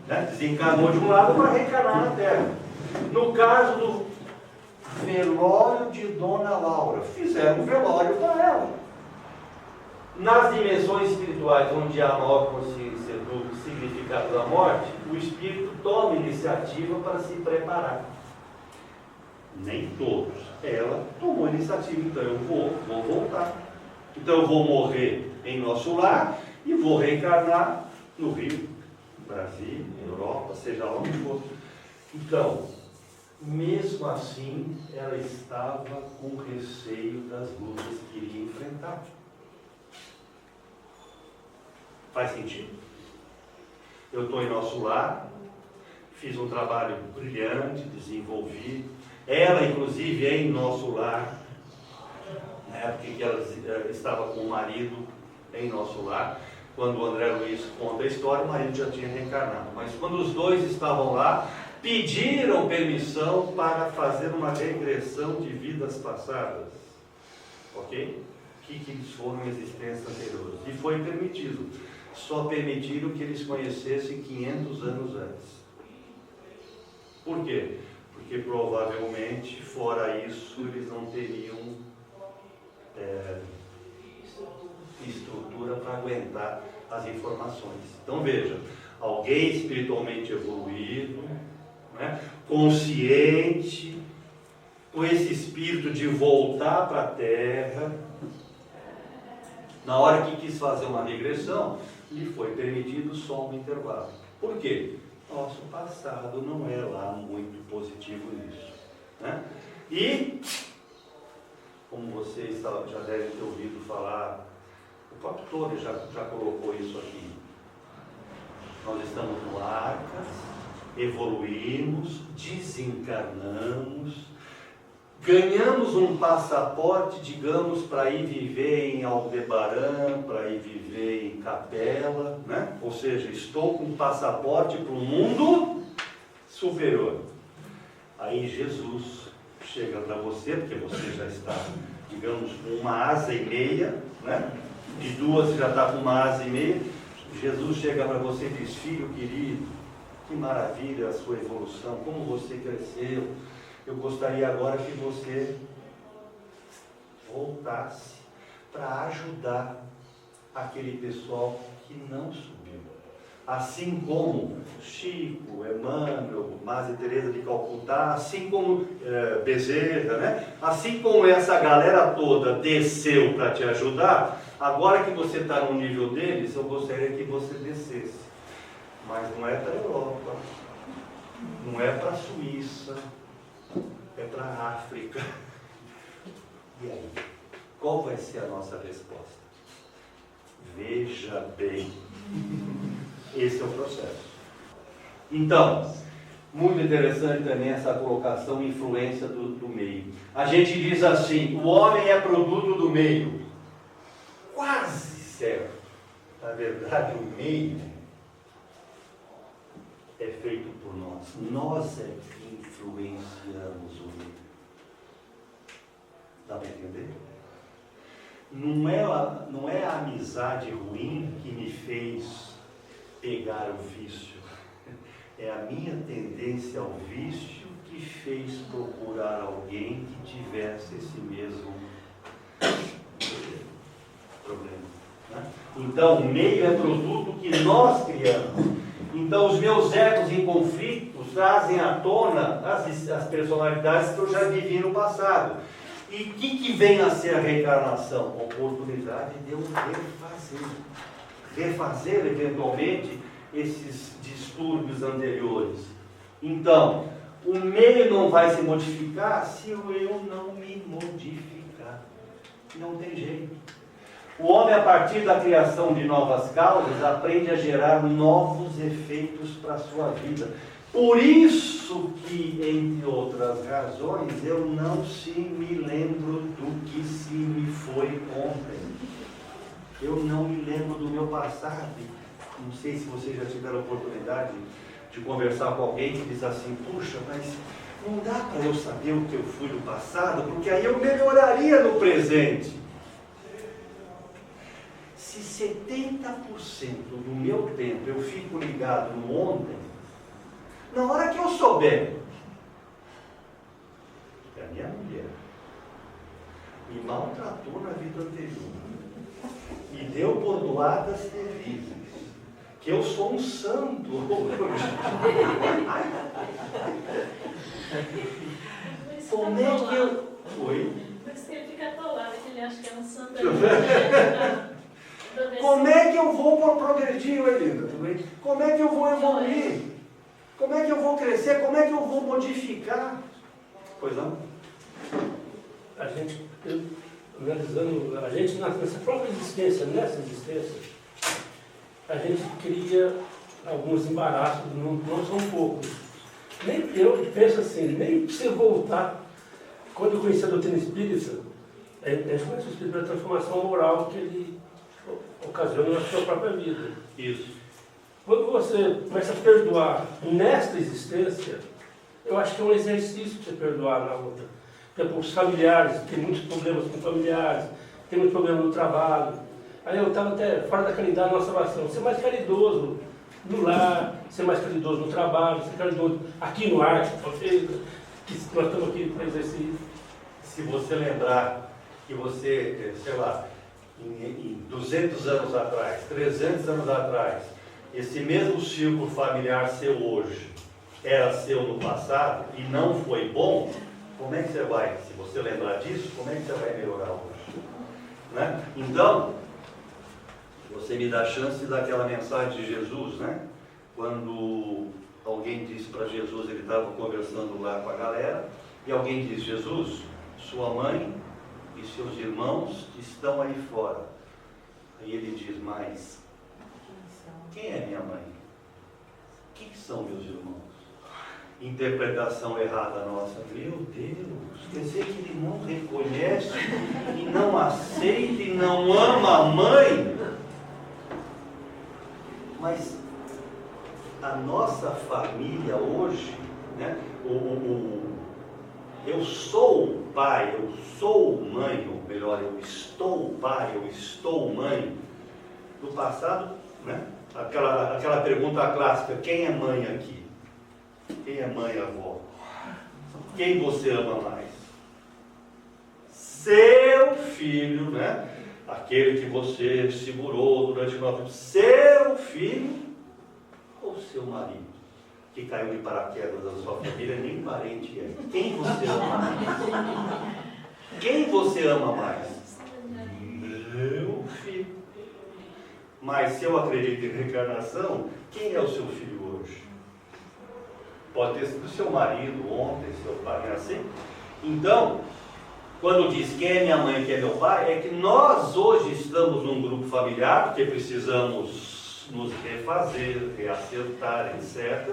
né? Desencarnou de um lado para reencarnar na Terra. No caso do velório de Dona Laura, fizeram um velório para ela. Nas dimensões espirituais, onde há maior consciência do significado da morte, o espírito toma iniciativa para se preparar. Nem todos. Ela tomou iniciativa, então eu vou voltar. Então eu vou morrer em nosso lar e vou reencarnar no Rio, Brasil, Europa, seja lá onde for. Então, mesmo assim, ela estava com receio das lutas que iria enfrentar. Faz sentido? Eu estou em nosso lar, fiz um trabalho brilhante, desenvolvi. Ela, inclusive, é em nosso lar, na época em que ela estava com o marido em nosso lar. Quando o André Luiz conta a história, o marido já tinha reencarnado. Mas quando os dois estavam lá, pediram permissão para fazer uma regressão de vidas passadas. Ok? Que eles foram em existências anteriores. E foi permitido. Só permitiram que eles conhecessem 500 anos antes. Por quê? Porque provavelmente, fora isso, eles não teriam estrutura para aguentar as informações. Então veja, alguém espiritualmente evoluído, né, consciente, com esse espírito de voltar para a Terra, na hora que quis fazer uma regressão, lhe foi permitido só um intervalo. Por quê? Nosso passado não é lá muito positivo nisso, né? E, como vocês já devem ter ouvido falar, o próprio Tony já colocou isso aqui. Nós estamos no Arcas, evoluímos, desencarnamos, ganhamos um passaporte, digamos, para ir viver em Aldebaran, para ir viver em Capela, né? Ou seja, estou com um passaporte para um mundo superior. Aí Jesus chega para você, porque você já está, digamos, com uma asa e meia, né? De duas você já está com uma asa e meia. Jesus chega para você e diz: filho querido, que maravilha a sua evolução, como você cresceu. Eu gostaria agora que você voltasse para ajudar aquele pessoal que não subiu. Assim como Chico, Emmanuel, Madre Teresa de Calcutá, assim como Bezerra, né? Assim como essa galera toda desceu para te ajudar, Agora que você está no nível deles, eu gostaria que você descesse. Mas não é para a Europa, não é para a Suíça, é para a África. E aí, qual vai ser a nossa resposta? Veja bem, esse é o processo. Então, muito interessante também essa colocação influência do meio. A gente diz assim, o homem é produto do meio. Quase certo. Na verdade, o meio é feito por nós. Nós é que influenciamos o meio. Dá para entender? Não é a amizade ruim que me fez pegar o vício. É a minha tendência ao vício que fez procurar alguém que tivesse esse mesmo problema. Né? Então, o meio é produto que nós criamos. Então, os meus egos em conflitos trazem à tona as personalidades que eu já vivi no passado. E o que vem a ser a reencarnação? Oportunidade de eu refazer eventualmente esses distúrbios anteriores. Então, o meio não vai se modificar se eu não me modificar. Não tem jeito. O homem, a partir da criação de novas causas, aprende a gerar novos efeitos para a sua vida. Por isso que, entre outras razões, eu não me lembro do que se me foi ontem. Eu não me lembro do meu passado. Não sei se vocês já tiveram a oportunidade de conversar com alguém que diz assim, puxa, mas não dá para eu saber o que eu fui no passado, porque aí eu melhoraria no presente. Se 70% do meu tempo eu fico ligado no ontem, na hora que eu souber que a minha mulher me maltratou na vida anterior, me deu bordoadas terríveis, que eu sou um santo hoje. Como é que eu... Oi? Por isso que ele fica atolado, que ele acha que é um santo. Como é que eu vou progredir, Elida? Como é que eu vou evoluir? Como é que eu vou crescer? Como é que eu vou modificar? Pois não? A gente, analisando, a gente nessa própria existência, a gente cria alguns embaraços, não são poucos. Nem eu penso assim, nem você voltar. Quando eu conheci a doutrina espírita, a gente conhece o espírito da transformação moral que ele ocasiona na sua própria vida. Isso. Quando você começa a perdoar nesta existência, eu acho que é um exercício você perdoar na outra. Por exemplo, os familiares, tem muitos problemas com familiares, tem muitos problemas no trabalho. Aí eu estava até fora da caridade na salvação. Ser mais caridoso no lar, ser mais caridoso no trabalho, ser caridoso aqui no arte, que nós estamos aqui para exercício. Se você lembrar que você, sei lá, em 200 anos atrás, 300 anos atrás, esse mesmo círculo familiar seu hoje era seu no passado e não foi bom, como é que você vai, se você lembrar disso, como é que você vai melhorar hoje? Né? Então, você me dá a chance daquela mensagem de Jesus, né? Quando alguém disse para Jesus, ele estava conversando lá com a galera, e alguém disse, Jesus, sua mãe e seus irmãos estão aí fora. Aí ele diz, mas quem é minha mãe? Quem são meus irmãos? Interpretação errada nossa. Meu Deus, quer dizer que ele não reconhece e não aceita e não ama a mãe? Mas a nossa família hoje, né? Eu sou pai, eu sou mãe, ou melhor, eu estou pai, eu estou mãe. No passado, né? Aquela pergunta clássica, quem é mãe aqui? Quem é mãe e avó? Quem você ama mais? Seu filho, né? Aquele que você segurou durante 9 anos. Seu filho ou seu marido? Que caiu de paraquedas da sua família, nem parente é. Quem você ama mais? Quem você ama mais? Meu filho. Mas se eu acredito em reencarnação, quem é o seu filho hoje? Pode ter sido seu marido ontem, seu pai, não é assim? Então, quando diz quem é minha mãe e quem é meu pai, é que nós hoje estamos num grupo familiar, porque precisamos nos refazer, reacertar, etc.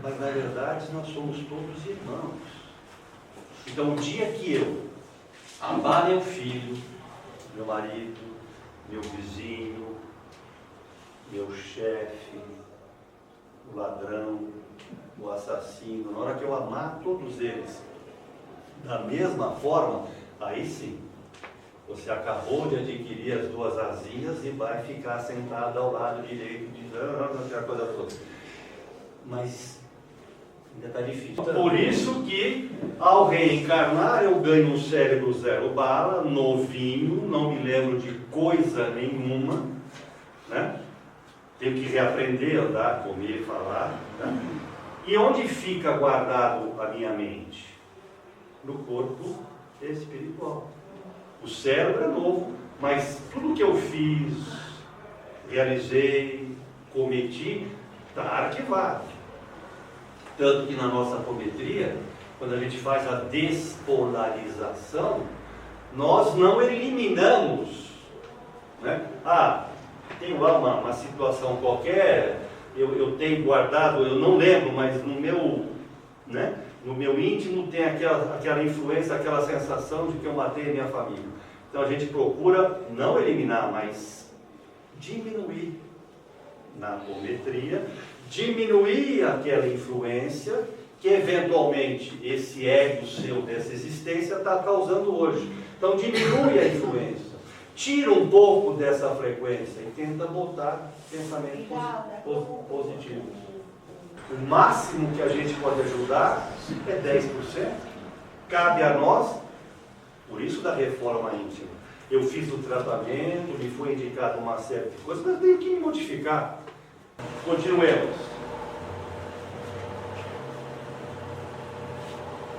Mas na verdade nós somos todos irmãos. Então o dia que eu amar meu filho, meu marido, meu vizinho, meu chefe, o ladrão, o assassino, na hora que eu amar todos eles da mesma forma, aí sim, você acabou de adquirir as duas asinhas e vai ficar sentado ao lado direito, dizendo aquela coisa toda. Mas ainda está difícil. Por isso que, ao reencarnar, eu ganho um cérebro zero bala, novinho, não me lembro de coisa nenhuma, né? Tenho que reaprender a andar, comer, falar. Tá? E onde fica guardado a minha mente? No corpo espiritual. O cérebro é novo, mas tudo que eu fiz, realizei, cometi, está arquivado. Tanto que na nossa apometria, quando a gente faz a despolarização, nós não eliminamos, né? Tenho lá uma situação qualquer, eu tenho guardado, eu não lembro, mas no meu, né, no meu íntimo tem aquela influência, aquela sensação de que eu matei a minha família. Então a gente procura não eliminar, mas diminuir na apometria, diminuir aquela influência que eventualmente esse ego seu dessa existência está causando hoje. Então diminui a influência. Tira um pouco dessa frequência e tenta botar pensamentos positivos. O máximo que a gente pode ajudar é 10%. Cabe a nós, por isso da reforma íntima. Eu fiz o tratamento, me foi indicado uma série de coisas, mas eu tenho que me modificar. Continuemos.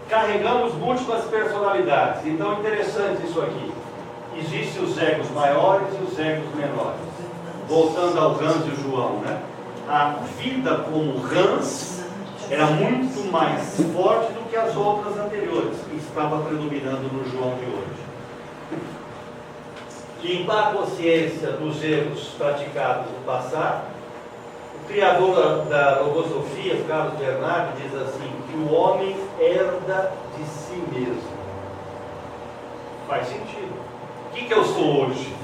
Carregamos múltiplas personalidades. Então, interessante isso aqui. Existem os egos maiores e os egos menores. Voltando ao Hans e o João, né? A vida como Hans era muito mais forte do que as outras anteriores, que estava predominando no João de hoje. Limpar a consciência dos erros praticados no passado. O criador da logosofia, Carlos Bernardi, diz assim, que o homem herda de si mesmo. Faz sentido. O que eu sou hoje?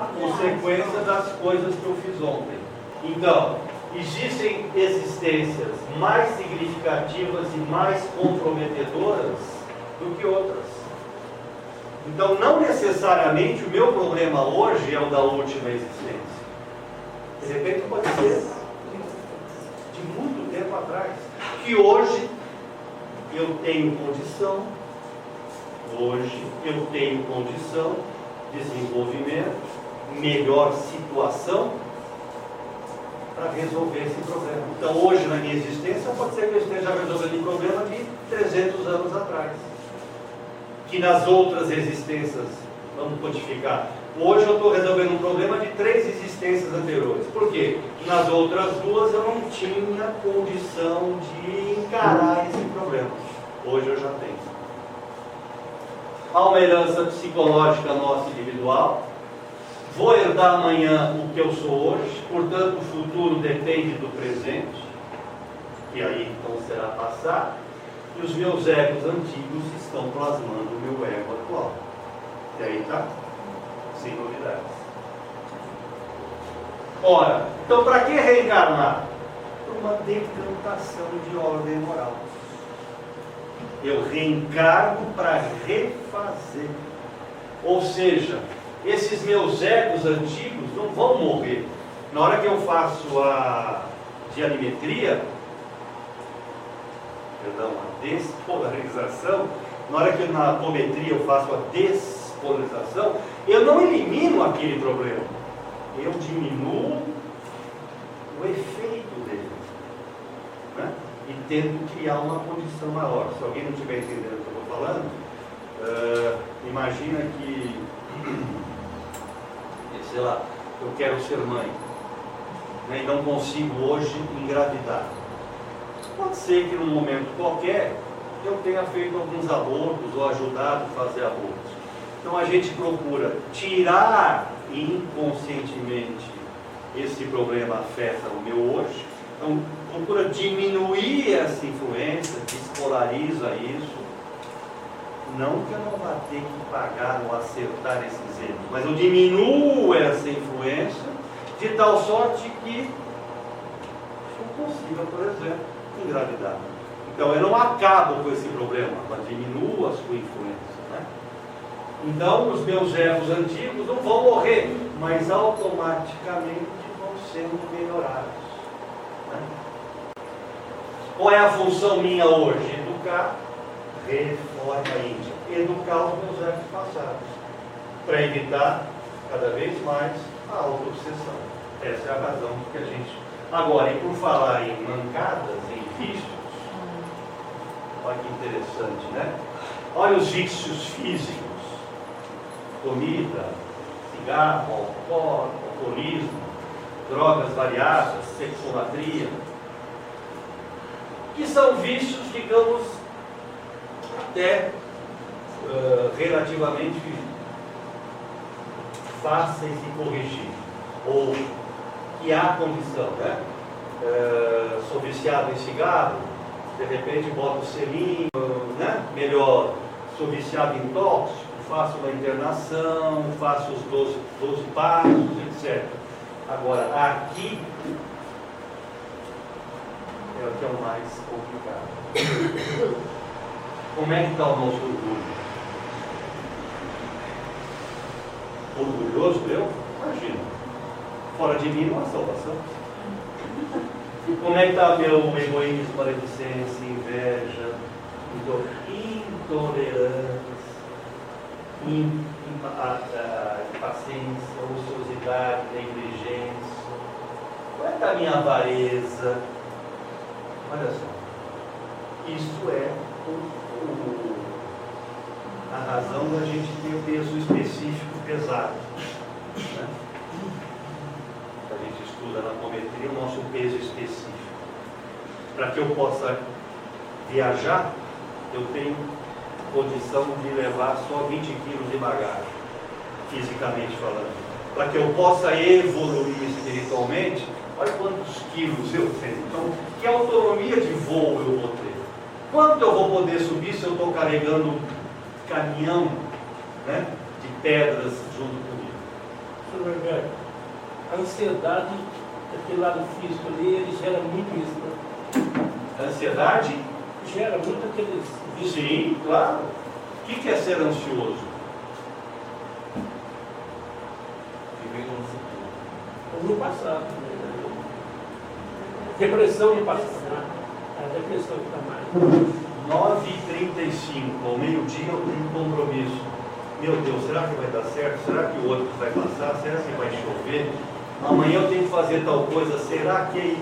A consequência das coisas que eu fiz ontem. Então, existem existências mais significativas e mais comprometedoras do que outras. Então, não necessariamente o meu problema hoje é o da última existência. De repente pode ser de muito tempo atrás. Que hoje eu tenho condição, desenvolvimento, melhor situação para resolver esse problema. Então hoje na minha existência pode ser que eu esteja resolvendo um problema de 300 anos atrás. Que nas outras existências, vamos codificar, hoje eu estou resolvendo um problema de 3 existências anteriores. Por quê? Nas outras 2 eu não tinha condição de encarar esse problema. Hoje eu já tenho. Há uma herança psicológica nossa individual. Vou herdar amanhã o que eu sou hoje, portanto o futuro depende do presente, que aí então será passado, e os meus egos antigos estão plasmando o meu ego atual. E aí está, sem novidades. Ora, então para que reencarnar? Por uma decantação de ordem moral. Eu reencarno para refazer. Ou seja, esses meus egos antigos não vão morrer. Na hora que eu faço a dianimetria, a despolarização, na hora que na apometria eu faço a despolarização, eu não elimino aquele problema. Eu diminuo o efeito dele. Né? E tento criar uma condição maior. Se alguém não estiver entendendo o que eu estou falando, imagina que sei lá, eu quero ser mãe, né, e não consigo hoje engravidar. Pode ser que num momento qualquer eu tenha feito alguns abortos ou ajudado a fazer abortos. Então a gente procura tirar inconscientemente esse problema afeta o meu hoje. Então procura diminuir essa influência, despolariza isso. Não que eu não vá ter que pagar ou acertar esses erros, mas eu diminuo essa influência de tal sorte que eu consiga, por exemplo, engravidar. Então eu não acabo com esse problema, mas diminuo a sua influência, né? Então os meus erros antigos não vão morrer, mas automaticamente vão sendo melhorados, né? Qual é a função minha hoje? Educar, reforma íntima, educar os meus erros passados, para evitar cada vez mais a autoobsessão. Essa é a razão que a gente... Agora, e por falar em mancadas, em vícios, olha que interessante, né? Olha os vícios físicos: comida, cigarro, alcoolismo, drogas variadas, sexolatria, que são vícios, digamos, até relativamente fáceis de corrigir, ou que há condição, né? Sou viciado em cigarro, de repente boto o selinho, né? Melhor. Sou viciado em tóxico, faço uma internação, faço os 12 passos, etc. Agora, aqui é o que é o mais complicado. Como é que está o nosso orgulho? Orgulhoso eu? Imagina. Fora de mim não há salvação. Como é que está meu egoísmo, maledicência, inveja, intolerância, impaciência, ociosidade, negligência? Como é que está a minha avareza? Olha só. Isso é a razão da gente ter o peso específico pesado, né? A gente estuda na apometria o nosso peso específico. Para que eu possa viajar, eu tenho condição de levar só 20 quilos de bagagem, fisicamente falando. Para que eu possa evoluir espiritualmente, olha quantos quilos eu tenho. Então, que autonomia de voo eu vou ter? Quanto eu vou poder subir se eu estou carregando caminhão, né, de pedras junto comigo? Sr. Roberto, a ansiedade, aquele lado físico ali, ele gera muito isso, né? A ansiedade? Gera muito aqueles vícios. Sim, claro. O que é ser ansioso? No passado, né? Depressão no passado, né? A depressão que está mais. 9h35, ao meio-dia eu tenho um compromisso. Meu Deus, será que vai dar certo? Será que o outro vai passar? Será que vai chover? Amanhã eu tenho que fazer tal coisa. Será que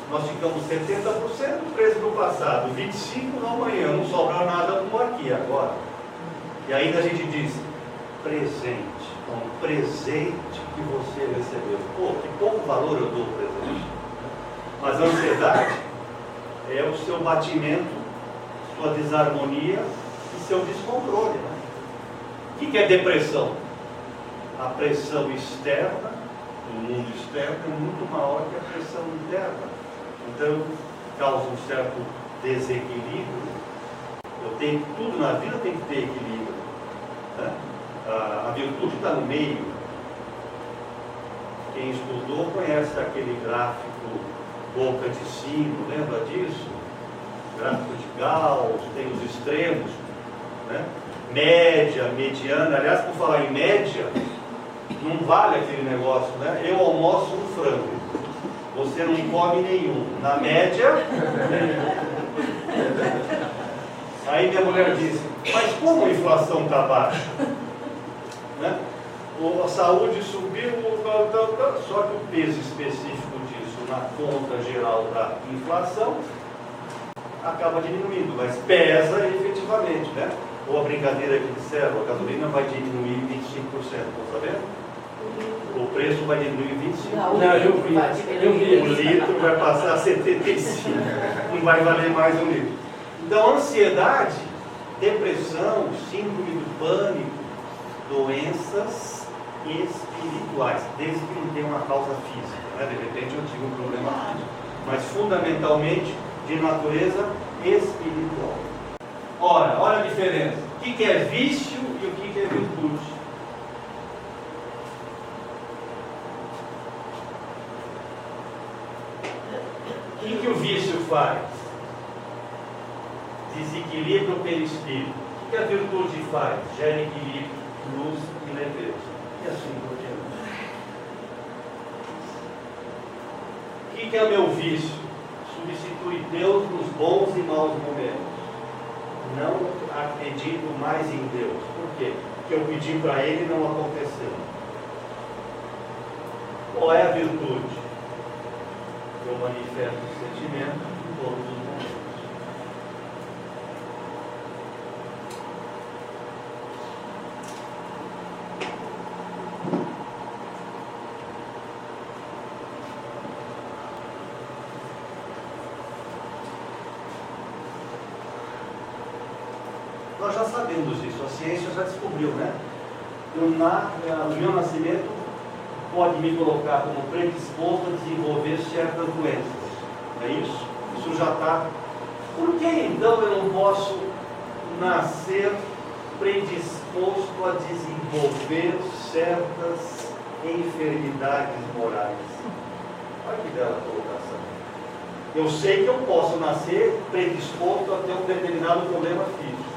nós ficamos 70% presos no passado, 25% no amanhã, não sobra nada no aqui agora? E ainda a gente diz, presente, um presente que você recebeu. Pô, que pouco valor eu dou ao presente. Mas a ansiedade é o seu batimento, sua desarmonia e seu descontrole, né? O que é depressão? A pressão externa, do mundo externo, é muito maior que a pressão interna. Então, causa um certo desequilíbrio. Tudo na vida tem que ter equilíbrio, né? A virtude está no meio. Quem estudou conhece aquele gráfico boca de sino, lembra disso? Gráfico de Gauss, tem os extremos, né? Média, mediana. Aliás, por falar em média, não vale aquele negócio, né? Eu almoço um frango, você não come nenhum. Na média. Aí minha mulher disse, mas como a inflação está baixa? Né? A saúde subiu, só que o peso específico disso na conta geral da inflação acaba diminuindo, mas pesa efetivamente, né? Ou a brincadeira que disseram, a gasolina vai diminuir 25%, estão sabendo? O preço vai diminuir em 25. Não, eu vi. O litro vai passar a 75. Não vai valer mais um litro. Então, ansiedade, depressão, síndrome do pânico, doenças espirituais, desde que não tenha uma causa física, né? De repente eu tive um problema físico, mas fundamentalmente de natureza espiritual. Ora, olha a diferença. O que é vício e o que é virtude? O que o vício faz? Desequilíbrio o perispírito. O que a virtude faz? Gera equilíbrio, luz e leveza. E assim por diante. O que é o meu vício? Substitui Deus nos bons e maus momentos. Não acredito mais em Deus. Por quê? Porque eu pedi para Ele e não aconteceu. Qual é a virtude? Eu manifesto o sentimento em todos os momentos. Nós já sabemos isso, a ciência já descobriu, né? O meu nascimento pode me colocar como predisposto a desenvolver certas doenças. Não é isso? Isso já está. Por que então eu não posso nascer predisposto a desenvolver certas enfermidades morais? Olha que bela colocação. Eu sei que eu posso nascer predisposto a ter um determinado problema físico.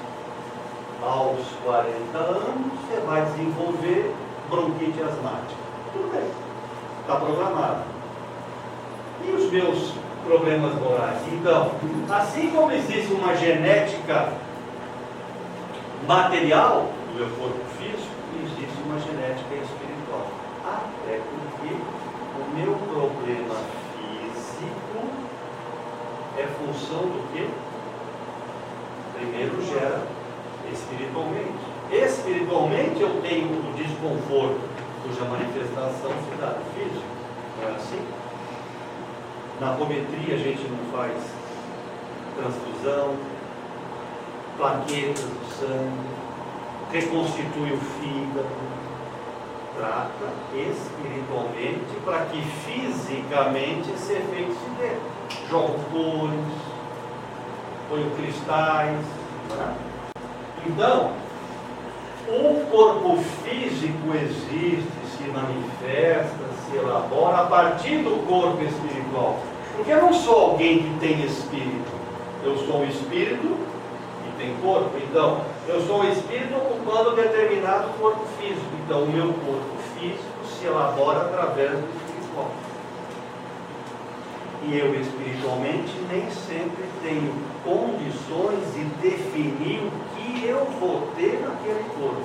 Aos 40 anos, você vai desenvolver bronquite asmática. Tudo bem, está programado. E os meus problemas morais? Então, assim como existe uma genética material do meu corpo físico, existe uma genética espiritual. Até porque o meu problema físico é função do quê? Primeiro gera espiritualmente. Espiritualmente eu tenho o desconforto cuja manifestação se dá no físico. Não é assim? Na apometria a gente não faz transfusão, plaquetas do sangue, reconstitui o fígado, trata espiritualmente para que fisicamente esse efeito se dê. Jogo cores, põe cristais, não é? Então, o corpo físico existe, se manifesta, se elabora a partir do corpo espiritual. Porque eu não sou alguém que tem espírito. Eu sou um espírito que tem corpo. Então, eu sou um espírito ocupando determinado corpo físico. Então, o meu corpo físico se elabora através do espiritual. E eu espiritualmente nem sempre tenho condições de definir o que eu vou ter naquele corpo.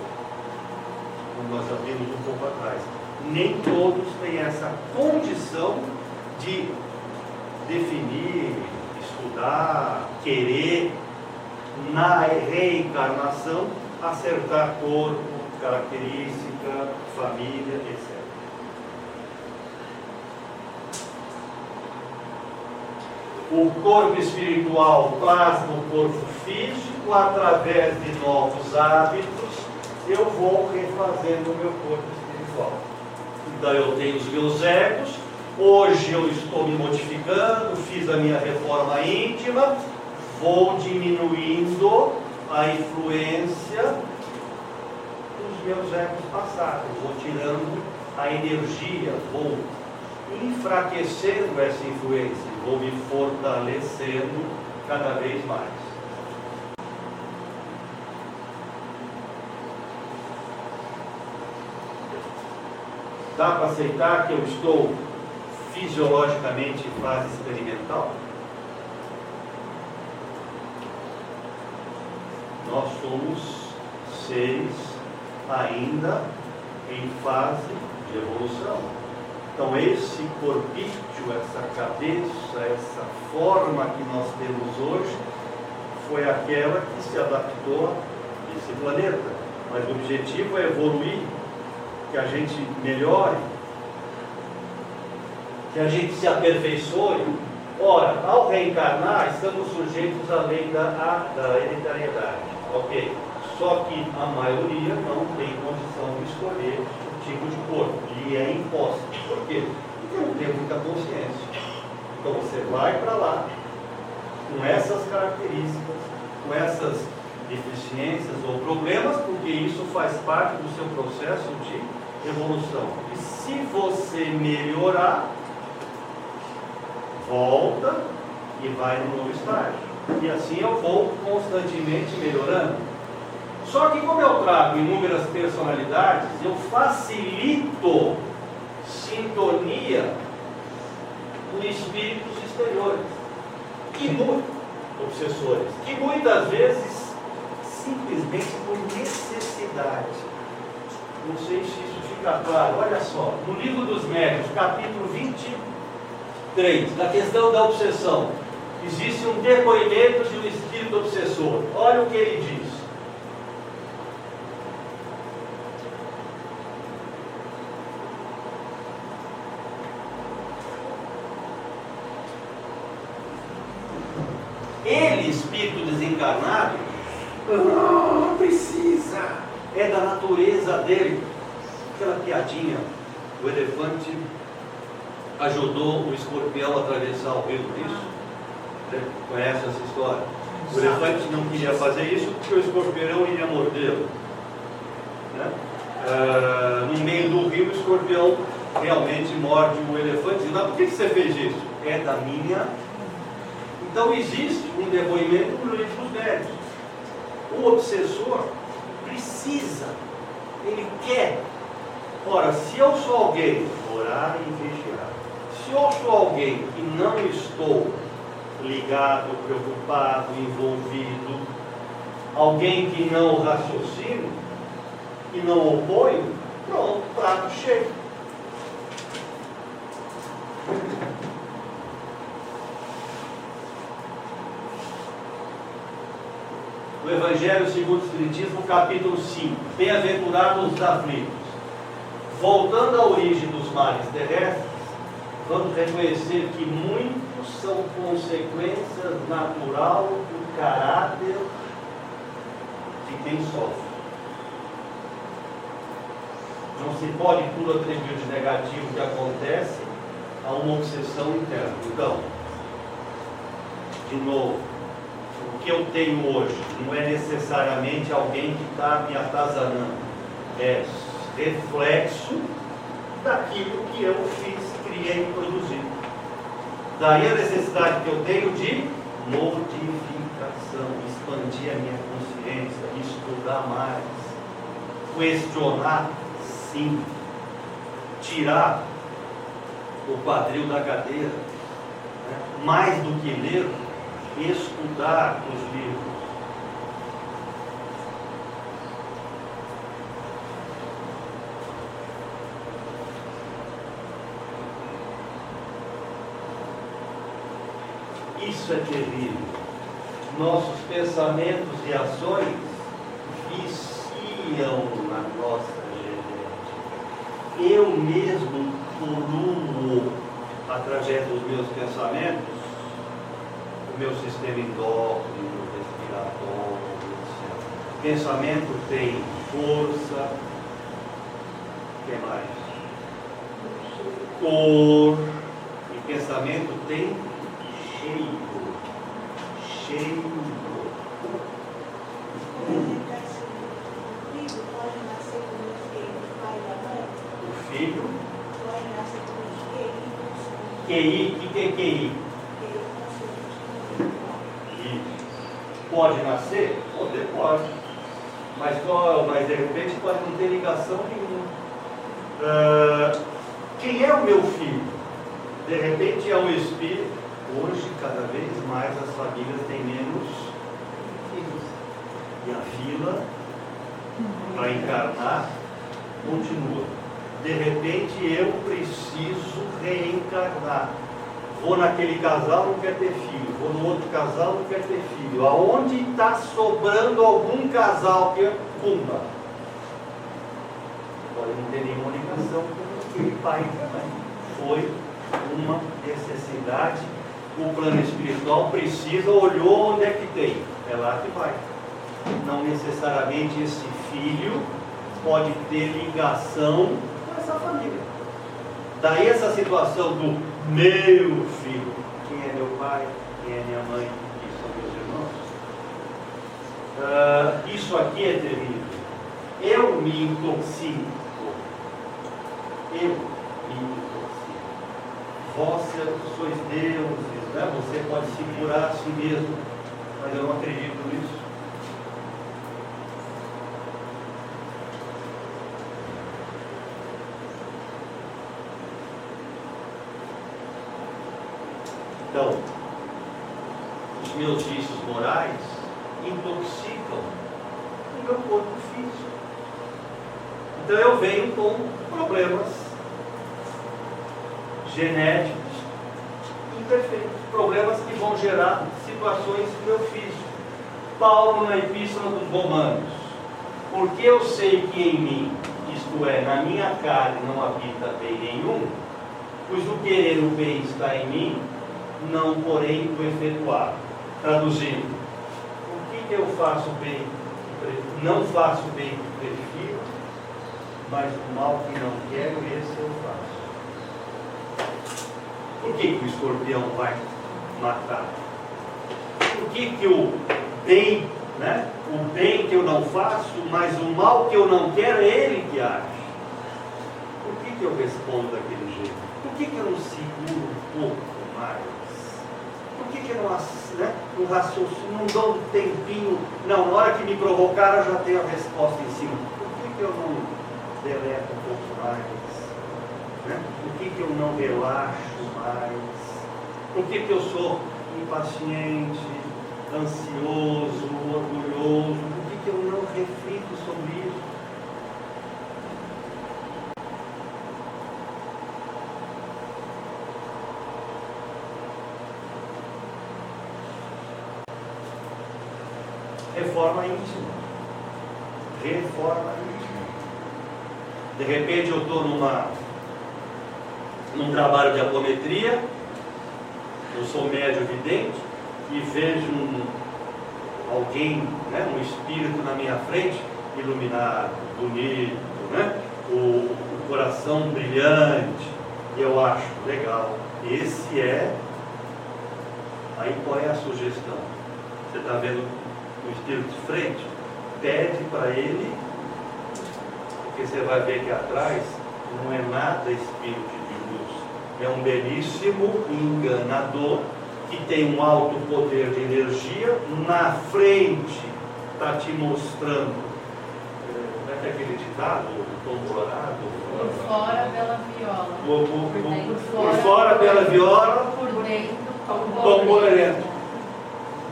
Como nós já vimos um pouco atrás. Nem todos têm essa condição de definir, estudar, querer, na reencarnação, acertar corpo, característica, família, etc. O corpo espiritual plasma o corpo físico, através de novos hábitos, eu vou refazendo o meu corpo espiritual. Então eu tenho os meus egos, hoje eu estou me modificando, fiz a minha reforma íntima, vou diminuindo a influência dos meus egos passados, vou tirando a energia, vou enfraquecendo essa influência, vou me fortalecendo cada vez mais. Dá para aceitar que eu estou fisiologicamente em fase experimental? Nós somos seres ainda em fase de evolução. Então esse corpício, essa cabeça, essa forma que nós temos hoje, foi aquela que se adaptou a esse planeta. Mas o objetivo é evoluir que a gente melhore, que a gente se aperfeiçoe. Ora, ao reencarnar, estamos sujeitos à lei da hereditariedade, ok? Só que a maioria não tem condição de escolher o tipo de corpo, e é imposto. Por quê? Porque não tem muita consciência. Então você vai para lá, com essas características, com essas deficiências ou problemas, porque isso faz parte do seu processo de evolução. E se você melhorar, volta e vai no novo estágio. E assim eu vou constantemente melhorando. Só que como eu trago inúmeras personalidades, eu facilito sintonia com espíritos exteriores, obsessores, que muitas vezes, simplesmente por necessidade. Não sei se isso fica claro. Olha só, no livro dos Médiuns, capítulo 23, na questão da obsessão, existe um depoimento de um espírito obsessor. Olha o que ele diz. Ele, espírito desencarnado, não precisa, é da natureza dele. Aquela piadinha, o elefante ajudou o escorpião a atravessar o rio, isso? Você conhece essa história? O elefante não queria fazer isso porque o escorpião iria mordê-lo, né? No meio do rio, o escorpião realmente morde o elefante. Mas por que você fez isso? É da minha. Então existe um depoimento no livro dos médiuns. O obsessor precisa, ele quer. Ora, se eu sou alguém, orar e vigiar. Se eu sou alguém que não estou ligado, preocupado, envolvido, alguém que não raciocina, que não opõe, pronto, prato cheio. O Evangelho segundo o Espiritismo, capítulo 5. Bem-aventurados os aflitos. Voltando à origem dos males terrestres, vamos reconhecer que muitos são consequências natural do caráter de quem sofre. Não se pode tudo atribuir de negativo que acontece a uma obsessão interna. Então, de novo, o que eu tenho hoje não é necessariamente alguém que está me atazanando, é reflexo daquilo que eu fiz, criei e produzi. Daí a necessidade que eu tenho de modificação, expandir a minha consciência, estudar mais, questionar, sim, tirar o quadril da cadeira, né? Mais do que ler, estudar os livros. Isso é terrível. Nossos pensamentos e ações viciam na nossa genética. Eu mesmo poluo, através dos meus pensamentos, o meu sistema endócrino, respiratório, etc. Pensamento tem força, o que mais? Cor, e pensamento tem cheiro. O filho QI, o que é QI? Pode nascer? Pode. Mas de repente pode não ter ligação nenhuma. Quem é o meu filho? De repente é um espírito. Hoje, cada vez mais, as famílias têm menos filhos. E a fila, para encarnar, continua. De repente, eu preciso reencarnar. Vou naquele casal, não quer ter filho. Vou no outro casal, não quer ter filho. Aonde está sobrando algum casal que é pumba? pode não ter nenhuma ligação com aquele pai também. Foi uma necessidade. O plano espiritual precisa, olhou onde é que tem, é lá que vai. Não necessariamente esse filho pode ter ligação com essa família. Daí essa situação do meu filho, quem é meu pai, quem é minha mãe, quem são meus irmãos. Isso aqui é terrível. Eu me intoxico. Eu me intoxico. Vós sois deuses, né? Você pode se curar a si mesmo, mas eu não acredito nisso. Então, os meus vícios morais intoxicam o meu corpo físico. Então eu venho com problemas genéticos imperfeitos, problemas que vão gerar situações no meu físico. Paulo, na Epístola dos Romanos: porque eu sei que em mim, isto é, na minha carne, não habita bem nenhum, pois o querer o bem está em mim, não porém o efetuar. Traduzindo, o que eu faço bem, não faço bem que prefiro, mas o mal que não quero, esse eu faço. Por que o escorpião vai matar? Por que o bem, né? O bem que eu não faço, mas o mal que eu não quero, é ele que age? Por que eu respondo daquele jeito? Por que eu não seguro um pouco mais? Por que eu não, né, um raciocínio, não dou um tempinho? Não, na hora que me provocar eu já tenho a resposta em cima. Por que eu não deleto um pouco mais? Né? Por que eu não relaxo mais? Por que eu sou impaciente, ansioso, orgulhoso? Por que eu não reflito sobre isso? Reforma íntima. Reforma íntima. De repente eu estou num trabalho de apometria, eu sou médio vidente, e vejo alguém, né, um espírito na minha frente, iluminado, bonito, né, o coração brilhante, e eu acho, legal, esse é. Aí qual é a sugestão? Você está vendo o espírito de frente? Pede para ele, porque você vai ver que atrás não é nada espírito de luz, é um belíssimo enganador que tem um alto poder de energia. Na frente está te mostrando, como é que é aquele ditado, o tom dourado? Por fora bela viola, por fora bela viola, por dentro tom bolorento.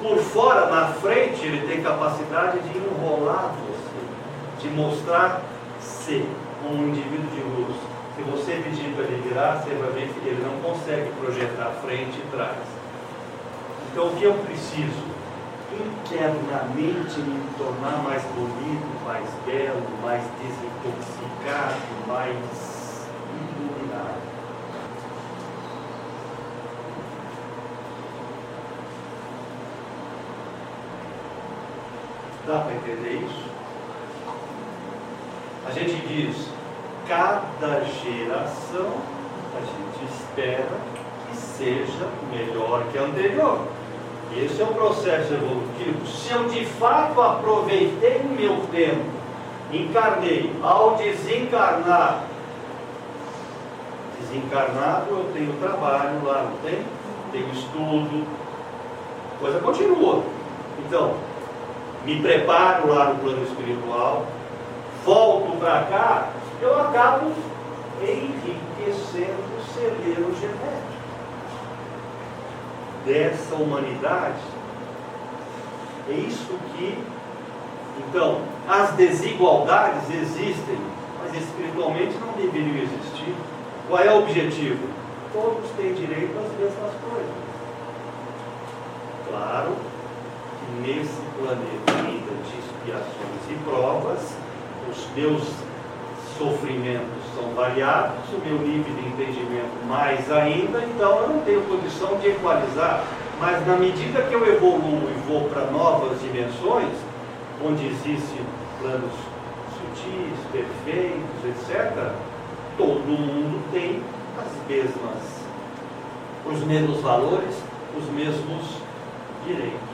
Por fora, na frente, ele tem capacidade de enrolar você, de mostrar ser um indivíduo de luz. Se você pedir para ele virar, você vai ver que ele não consegue projetar frente e trás. Então, o que eu preciso? Internamente me tornar mais bonito, mais belo, mais desintoxicado, mais iluminado. Dá para entender isso? A gente diz, cada geração a gente espera que seja melhor que a anterior. Esse é o processo evolutivo. Se eu de fato aproveitei o meu tempo, encarnei, ao desencarnado, eu tenho trabalho lá, não tem? Tenho estudo, a coisa continua. Então, me preparo lá no plano espiritual, volto para cá, eu acabo enriquecendo o celeiro genético dessa humanidade. É isso que... Então, as desigualdades existem, mas espiritualmente não deveriam existir. Qual é o objetivo? Todos têm direito às mesmas coisas. Claro que nesse planeta ainda de expiações e provas, os meus sofrimentos são variados, o meu nível de entendimento mais ainda, então eu não tenho condição de equalizar. Mas na medida que eu evoluo e vou para novas dimensões, onde existem planos sutis, perfeitos, etc., todo mundo tem os mesmos valores, os mesmos direitos.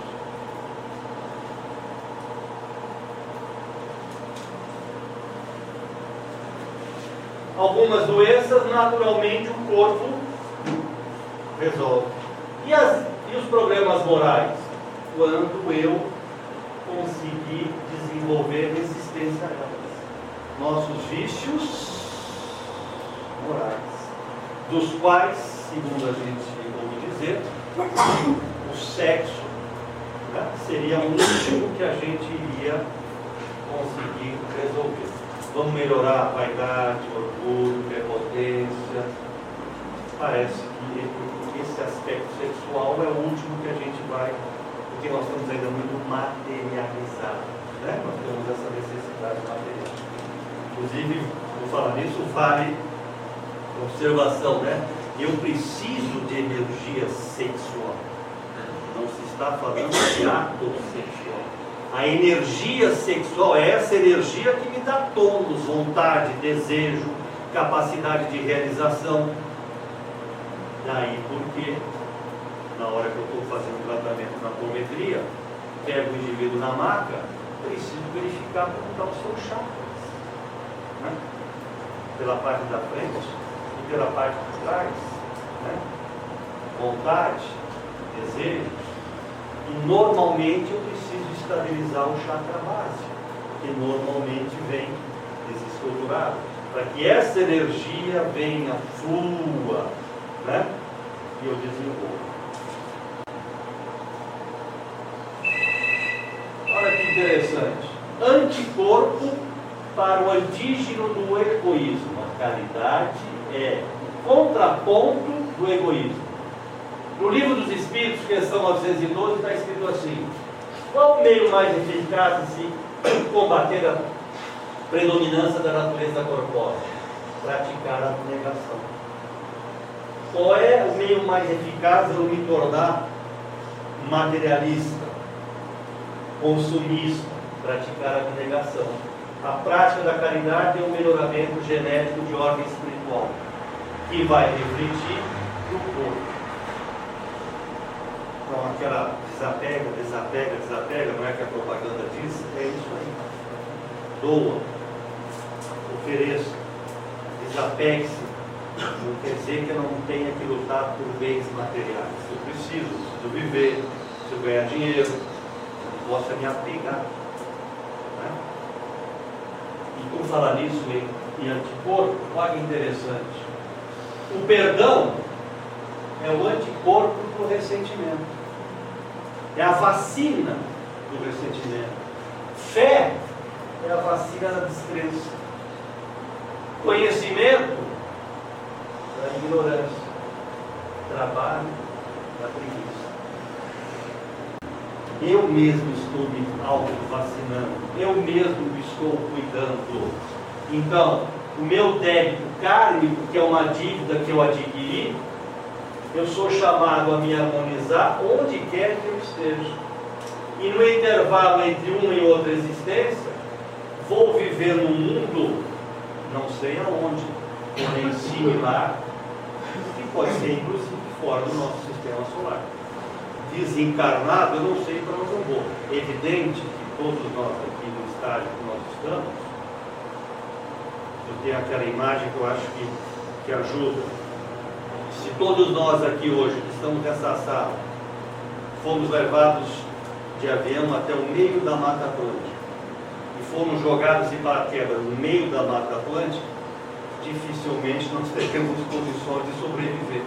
Algumas doenças, naturalmente, o corpo resolve. E os problemas morais? Quando eu conseguir desenvolver resistência a elas. Nossos vícios morais, dos quais, segundo a gente ouve dizer, o sexo, né, seria o último que a gente iria conseguir resolver. Vamos melhorar a vaidade, orgulho, prepotência. Parece que esse aspecto sexual é o último que a gente vai, porque nós estamos ainda muito materializados, né? Nós temos essa necessidade material. Inclusive, vou falar nisso, vale observação, né? Eu preciso de energia sexual. Não se está falando de ato sexual. A energia sexual é essa energia que me dá tônus, vontade, desejo, capacidade de realização. Daí porque, na hora que eu estou fazendo tratamento na apometria, pego o indivíduo na maca, preciso verificar como está o seu chakras, né? Pela parte da frente e pela parte de trás, né? Vontade, desejo. E normalmente eu preciso estabilizar o chakra básico, que normalmente vem desestruturado, para que essa energia venha, flua, né? E eu desenvolvo. Olha que interessante. Anticorpo para o antígeno do egoísmo. A caridade é o contraponto do egoísmo. No Livro dos Espíritos, questão 912, está escrito assim: qual o meio mais eficaz de se combater a predominância da natureza corpórea? Praticar a abnegação. Qual é o meio mais eficaz de eu me tornar materialista, consumista? Praticar a abnegação. A prática da caridade é um melhoramento genético de ordem espiritual, que vai refletir no corpo. Então, aquela desapega, não é que a propaganda diz? É isso aí. Doa, ofereça, desapegue-se. Não quer dizer que eu não tenha que lutar por bens materiais. Eu preciso viver, preciso ganhar dinheiro, eu não posso me apegar. Né? E por falar nisso em anticorpo, olha que interessante. O perdão é o anticorpo do ressentimento. É a vacina do ressentimento. Fé é a vacina da descrença. Conhecimento da ignorância. Trabalho da preguiça. Eu mesmo estou me auto-vacinando. Eu mesmo estou cuidando. Então, o meu débito kármico, que é uma dívida que eu adquiri, eu sou chamado a me harmonizar onde quer que eu esteja. E no intervalo entre uma e outra existência, vou viver num mundo, não sei aonde, porém similar, que pode ser inclusive fora do nosso sistema solar. Desencarnado, eu não sei para onde eu vou. Evidente que todos nós aqui no estágio que nós estamos, eu tenho aquela imagem que eu acho que ajuda. Se todos nós aqui hoje que estamos nessa sala fomos levados de avião até o meio da Mata Atlântica e fomos jogados de paraquedas no meio da Mata Atlântica, dificilmente nós teremos condições de sobreviver.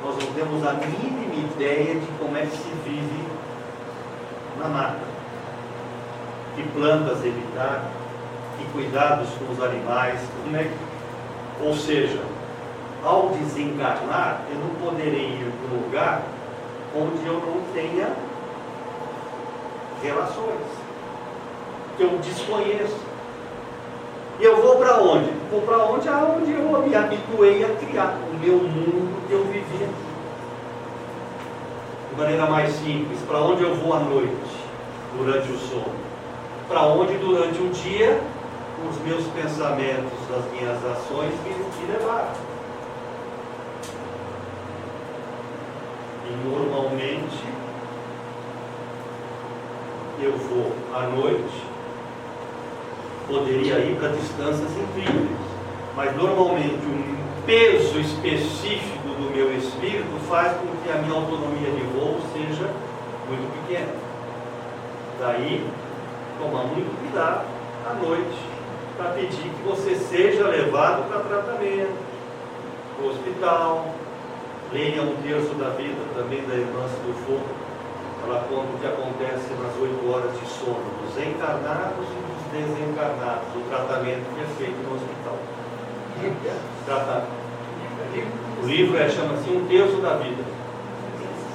Nós não temos a mínima ideia de como é que se vive na mata, que plantas evitar, que cuidados com os animais, como é que... Ou seja, ao desencarnar, eu não poderei ir para um lugar onde eu não tenha relações, que eu desconheço. E eu vou para onde? Vou para onde? Aonde eu me habituei a criar o meu mundo que eu vivia. De maneira mais simples, para onde eu vou à noite, durante o sono? Para onde durante o dia os meus pensamentos, as minhas ações me levaram. E normalmente eu vou à noite, poderia ir para distâncias incríveis, mas normalmente um peso específico do meu espírito faz com que a minha autonomia de voo seja muito pequena. Daí, tomar muito cuidado à noite, para pedir que você seja levado para tratamento, para o hospital. Leia Um Terço da Vida, também da irmã Silvô. Ela conta o que acontece nas 8 horas de sono dos encarnados e dos desencarnados, o tratamento que é feito no hospital. O livro chama-se Um Terço da Vida.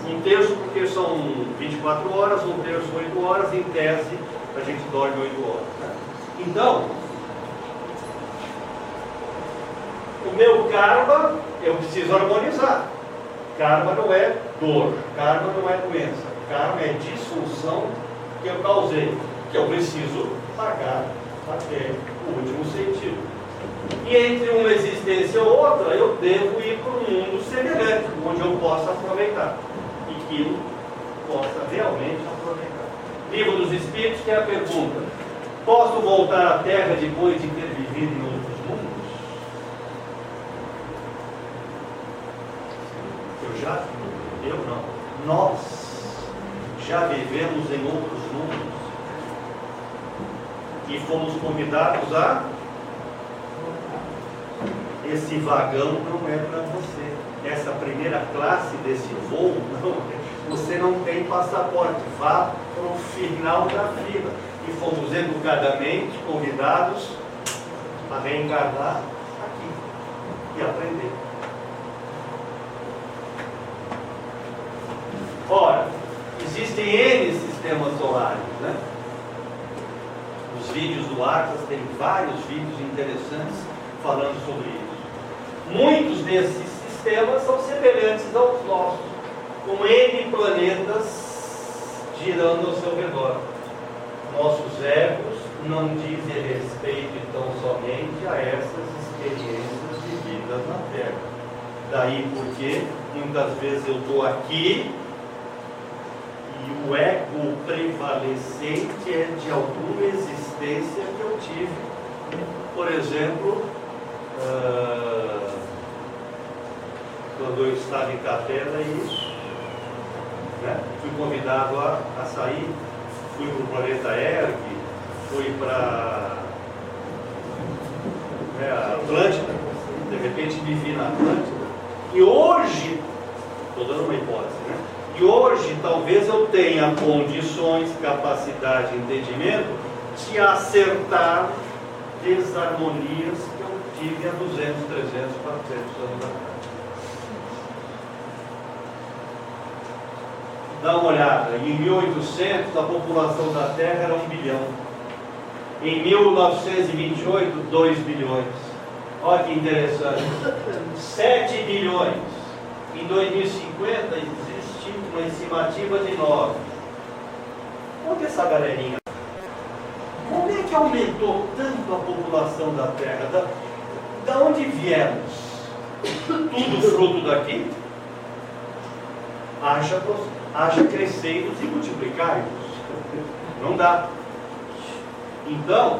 Um terço porque são 24 horas, um terço 8 horas, em tese a gente dorme 8 horas. Né? Então, o meu karma eu preciso harmonizar. Karma não é dor, karma não é doença, karma é disfunção que eu causei, que eu preciso pagar até o último sentido. E entre uma existência ou outra, eu devo ir para um mundo semelhante, onde eu possa aproveitar e que eu possa realmente aproveitar. Livro dos Espíritos tem a pergunta: posso voltar à Terra depois de ter vivido em outros mundos? Eu não. Nós já vivemos em outros mundos e fomos convidados a... Esse vagão não é para você. Essa primeira classe desse voo, não, você não tem passaporte. Vá para o final da fila. E fomos educadamente convidados a reencarnar aqui e aprender. Ora, existem N sistemas solares, né? Os vídeos do Atlas têm vários vídeos interessantes falando sobre isso. Muitos desses sistemas são semelhantes aos nossos, com N planetas girando ao seu redor. Nossos egos não dizem respeito tão somente a essas experiências vividas na Terra. Daí porque muitas vezes eu estou aqui e o ego prevalecente é de alguma existência que eu tive. Por exemplo, quando eu estava em Capela, fui convidado a sair, fui para o planeta Erg, fui para Atlântida, de repente me vi na Atlântida, e hoje, estou dando uma hipótese, né? E hoje talvez eu tenha condições, capacidade, entendimento de acertar desarmonias que eu tive há 200, 300, 400 anos atrás. Dá uma olhada, em 1800 a população da Terra era 1 bilhão. Em 1928, 2 bilhões. Olha que interessante. 7 bilhões. Em 2050 existe uma estimativa de 9. Onde essa galerinha? Como é que aumentou tanto a população da Terra? Da onde viemos? Tudo fruto daqui? Haja crescei-nos e multiplicai-nos. Não dá. Então,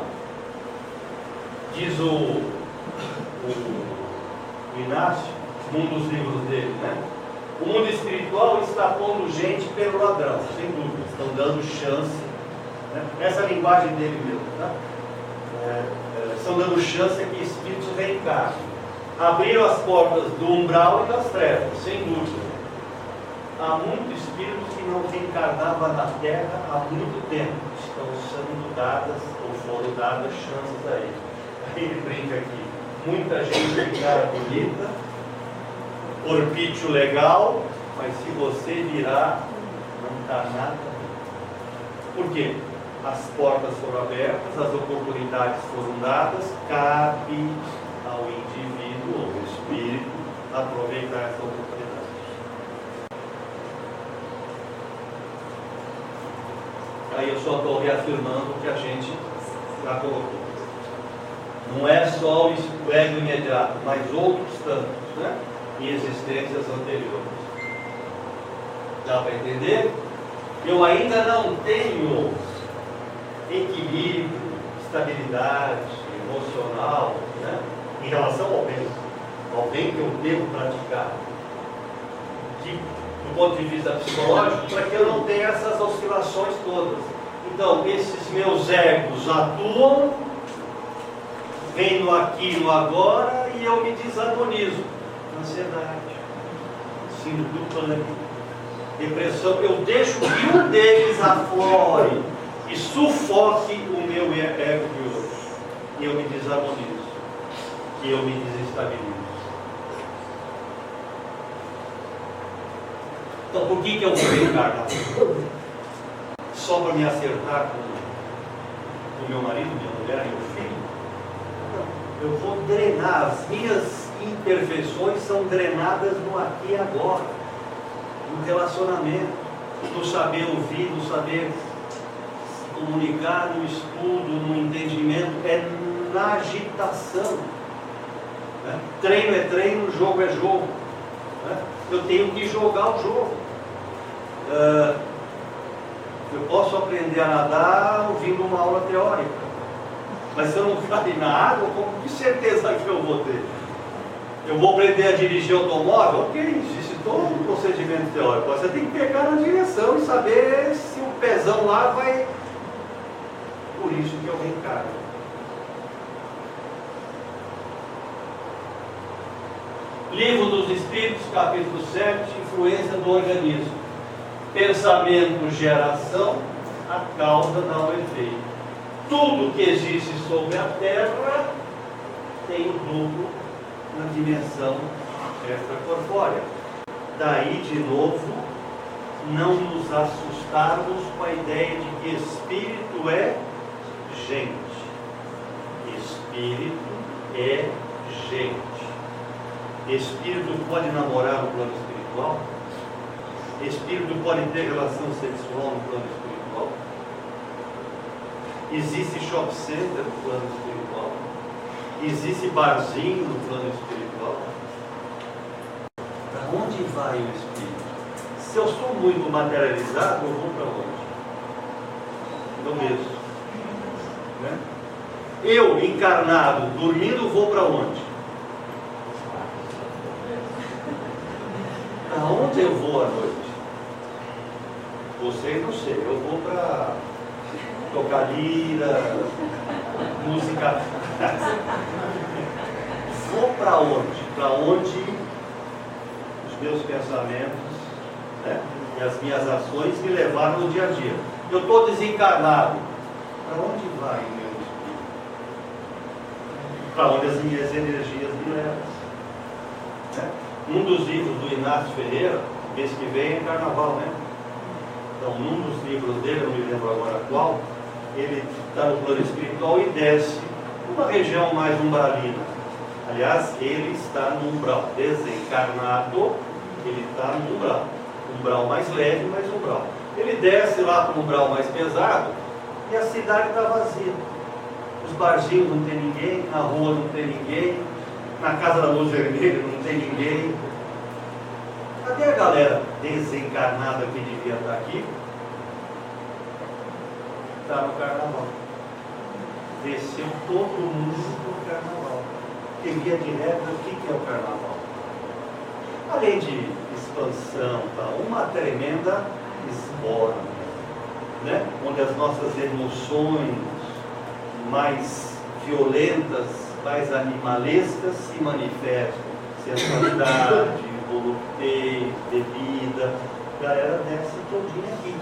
diz o Inácio, num dos livros dele, né? O mundo espiritual está pondo gente pelo ladrão, sem dúvida. Estão dando chance, né? Essa linguagem dele mesmo, tá? Estão dando chance a que espíritos reencarnem. Abriram as portas do umbral e das trevas, sem dúvida. Há muitos espíritos que não reencarnavam na Terra há muito tempo. Estão sendo dadas, ou foram dadas, chances a ele. Aí ele brinca aqui. Muita gente de cara bonita, corpício legal, mas se você virar, não está nada. Por quê? as portas foram abertas, as oportunidades foram dadas, cabe ao indivíduo, ao espírito, aproveitar essa oportunidade. Aí eu só estou reafirmando o que a gente já colocou. Não é só o ego imediato, mas outros tantos, né? Em existências anteriores. Dá para entender? Eu ainda não tenho equilíbrio, estabilidade emocional, né? Em relação ao bem que eu devo praticar, do ponto de vista psicológico, para que eu não tenha essas oscilações todas. Então, esses meus egos atuam, vem no aqui e no agora, e eu me desarmonizo. Ansiedade, síndrome do pânico, depressão. Eu deixo que um deles aflore e sufoque o meu ego de hoje. E eu me desarmonizo. E eu me desestabilizo. Então, por que eu vou reencarnar? Só para me acertar com o meu marido, minha mulher e meu filho? Não. Eu vou drenar. As minhas imperfeições são drenadas no aqui e agora. No relacionamento. No saber ouvir, no saber comunicar, no estudo, no entendimento. É na agitação. Né? Treino é treino, jogo é jogo. Né? Eu tenho que jogar o jogo. Eu posso aprender a nadar ouvindo uma aula teórica, mas se eu não cair na água, que certeza que eu vou ter? Eu vou aprender a dirigir automóvel? Ok, existe todo um procedimento teórico. Você tem que pegar na direção e saber se o pezão lá vai. Por isso que eu reencarno. Livro dos Espíritos, capítulo 7, influência do organismo. Pensamento gera ação, a causa dá o efeito. Tudo que existe sobre a Terra tem o duplo na dimensão extracorpórea. Daí, de novo, não nos assustarmos com a ideia de que espírito é gente. Espírito é gente. Espírito pode namorar no plano espiritual? Espírito pode ter relação sexual no plano espiritual? Existe shopping center no plano espiritual? Existe barzinho no plano espiritual? Para onde vai o espírito? Se eu sou muito materializado, eu vou para onde? Eu mesmo. Né? Eu, encarnado, dormindo, vou para onde? Para onde eu vou à noite? Vocês não sei, eu vou para tocar lira, música. Vou para onde? Para onde os meus pensamentos, né, e as minhas ações me levaram no dia a dia. Eu estou desencarnado. Para onde vai o meu espírito? Para onde as minhas energias me levam. Né? Um dos livros do Inácio Ferreira, mês que vem é carnaval, né? Então, num dos livros dele, eu não me lembro agora qual, ele está no plano espiritual e desce uma região mais umbralina. Aliás, ele está no umbral. Desencarnado, ele está no umbral. Umbral mais leve, mas umbral. Ele desce lá para o umbral mais pesado e a cidade está vazia. Os barzinhos não tem ninguém, na rua não tem ninguém, na casa da luz vermelha não tem ninguém. Cadê a galera desencarnada que devia estar aqui? Está no carnaval. Desceu todo mundo no carnaval. E via direto, o que é o carnaval? Além de expansão, tá? Uma tremenda esbórnia, né? Onde as nossas emoções mais violentas, mais animalescas se manifestam. Sensualidade, volupté, bebida, a galera desce todinha aqui.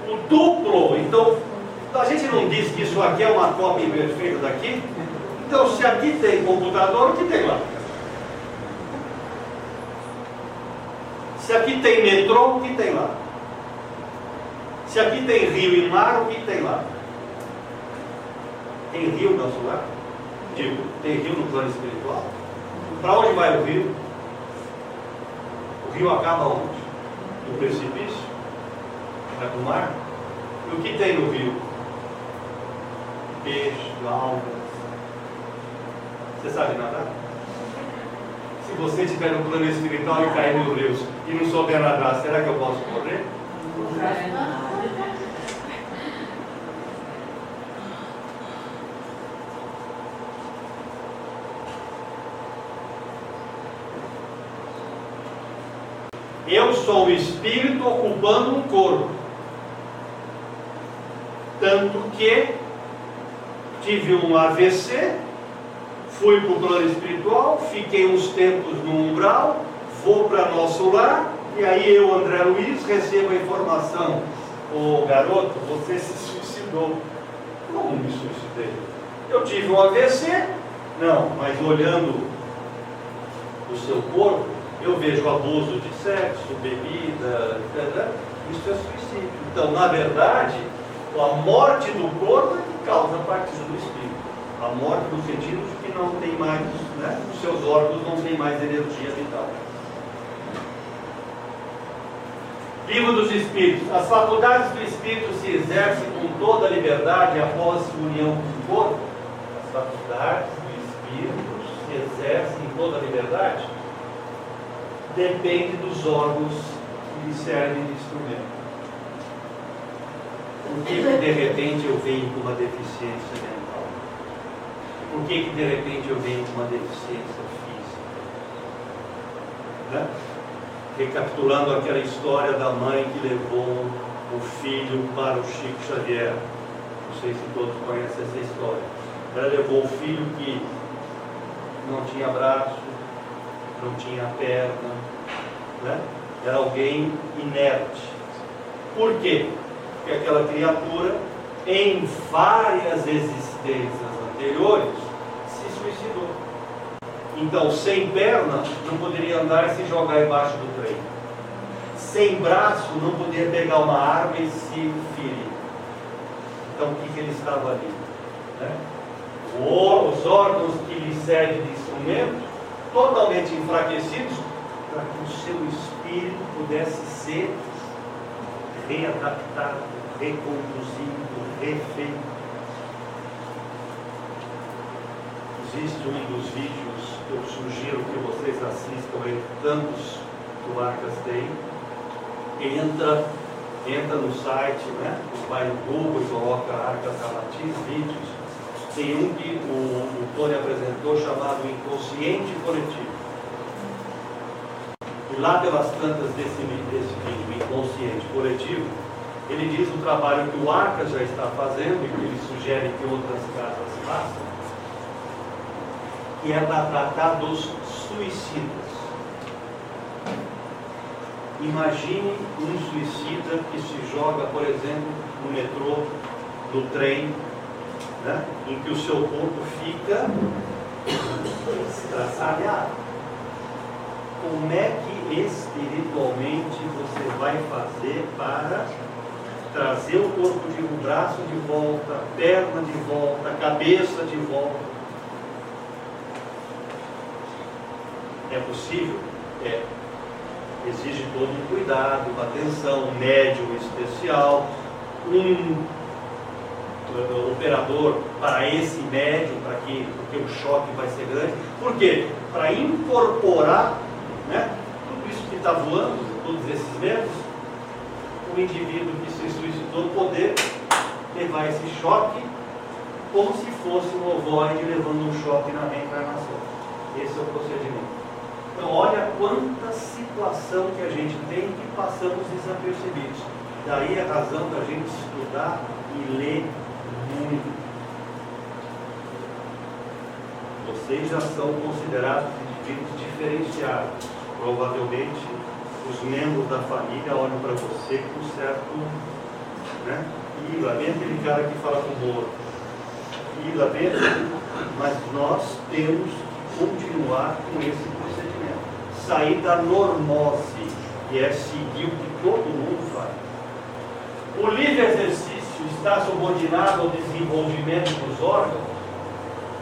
O duplo, então, a gente não diz que isso aqui é uma cópia imperfeita daqui? Então, se aqui tem computador, o que tem lá? Se aqui tem metrô, o que tem lá? Se aqui tem rio e mar, o que tem lá? Tem rio no nosso lar? Digo, tem rio no plano espiritual? Para onde vai o rio? O rio acaba onde? No precipício? Vai para o mar? E o que tem no rio? Peixe, algas. Você sabe nadar? Se você estiver no plano espiritual e cair nos rios e não souber nadar, será que eu posso morrer? Eu sou o espírito ocupando um corpo. Tanto que tive um AVC, fui para o plano espiritual, fiquei uns tempos no umbral, vou para nosso lar, e aí eu, André Luiz, recebo a informação: ô garoto, você se suicidou. Como me suicidei? Eu tive um AVC? Não, mas olhando o seu corpo, eu vejo abuso de sexo, bebida, etc. Isso é suicídio. Então, na verdade, a morte do corpo é que causa a partida do espírito. A morte no sentido de que não tem mais, né, os seus órgãos não têm mais energia vital. Livro dos Espíritos. As faculdades do espírito se exercem com toda a liberdade após a união com o corpo? As faculdades do espírito se exercem com toda a liberdade? Depende dos órgãos que lhe servem de instrumento. Por que de repente eu venho com uma deficiência mental? Por que de repente eu venho com uma deficiência física? Né? Recapitulando aquela história da mãe que levou o filho para o Chico Xavier. Não sei se todos conhecem essa história. Ela levou o filho que não tinha braço, não tinha perna, né? Era alguém inerte. Por quê? Porque aquela criatura, em várias existências anteriores, se suicidou. Então, sem perna, não poderia andar e se jogar embaixo do trem. Sem braço, não podia pegar uma arma e se ferir. Então, o que ele estava ali? Né? Os órgãos que lhe servem de instrumento, totalmente enfraquecidos, para que o seu espírito pudesse ser readaptado, reconduzido, refeito. Existe um dos vídeos que eu sugiro que vocês assistam, entre tantos que o Arcas tem. Entra no site, né? Vai no Google e coloca Arcas Ramatiz vídeos. Tem um que o Tony apresentou chamado Inconsciente Coletivo. E lá pelas tantas desse vídeo, Inconsciente Coletivo, ele diz o trabalho que o Arcas já está fazendo e que ele sugere que outras casas façam, que é para tratar dos suicidas. Imagine um suicida que se joga, por exemplo, no metrô, no trem, né, em que o seu corpo fica estraçalhado. Como é que espiritualmente você vai fazer para trazer o corpo o braço de volta, a perna de volta, a cabeça de volta? É possível? É. Exige todo um cuidado, uma atenção, um médium especial, um operador para esse médium, porque o choque vai ser grande. Por quê? Para incorporar, né, tudo isso que está voando, todos esses medos, o indivíduo que se suicidou poder levar esse choque como se fosse um ovoide levando um choque na reencarnação. Esse é o procedimento. Então, olha quanta situação que a gente tem que passamos desapercebidos. Daí a razão da gente estudar e ler muito. Vocês já são considerados indivíduos diferenciados. Provavelmente, os membros da família olham para você com certo, né? E lá vem aquele cara que fala com o Moro. E lá vem, mas nós temos que continuar com esse procedimento. Sair da normose. que é seguir o que todo mundo faz. O livre exercício está subordinado ao desenvolvimento dos órgãos.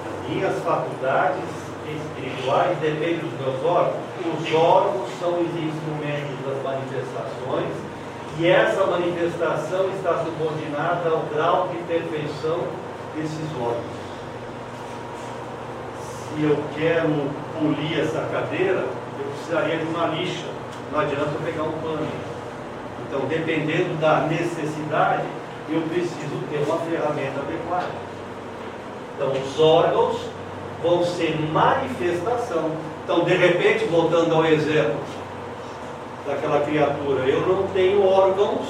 As minhas faculdades espirituais dependem dos meus órgãos. Os órgãos são os instrumentos das manifestações, e essa manifestação está subordinada ao grau de perfeição desses órgãos. Se eu quero polir essa cadeira, eu precisaria de uma lixa. Não adianta eu pegar um pano. Então, dependendo da necessidade, eu preciso ter uma ferramenta adequada. Então, os órgãos vão ser manifestação. Então, de repente, voltando ao exemplo daquela criatura, eu não tenho órgãos,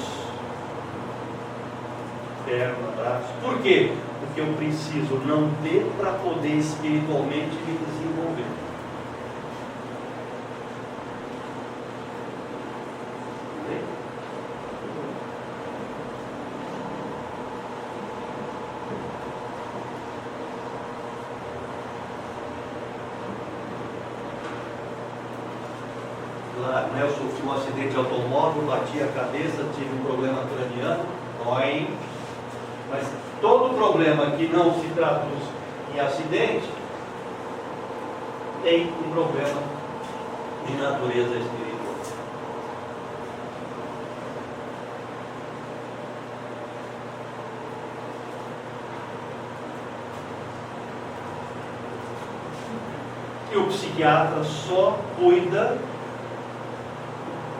perna, braço. Por quê? Porque eu preciso não ter para poder espiritualmente me desenvolver. Claro, né? Eu sofri um acidente de automóvel, bati a cabeça, tive um problema craniano, dói. Mas todo problema que não se traduz em acidente tem um problema de natureza espiritual. E o psiquiatra só cuida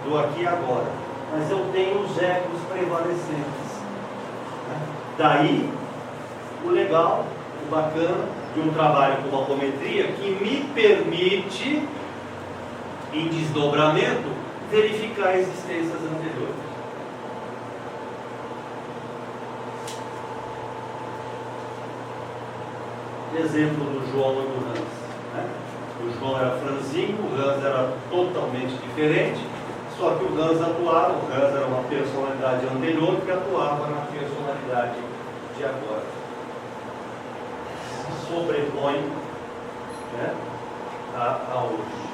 do aqui e agora. Mas eu tenho os egos prevalecentes. Daí, o legal, o bacana de um trabalho com apometria que me permite, em desdobramento, verificar existências anteriores. Exemplo do João e do Hans. Né? O João era franzino, o Hans era totalmente diferente. Só que o Hans atuava, o Hans era uma personalidade anterior que atuava na personalidade de agora. Se sobrepõe, né, a hoje.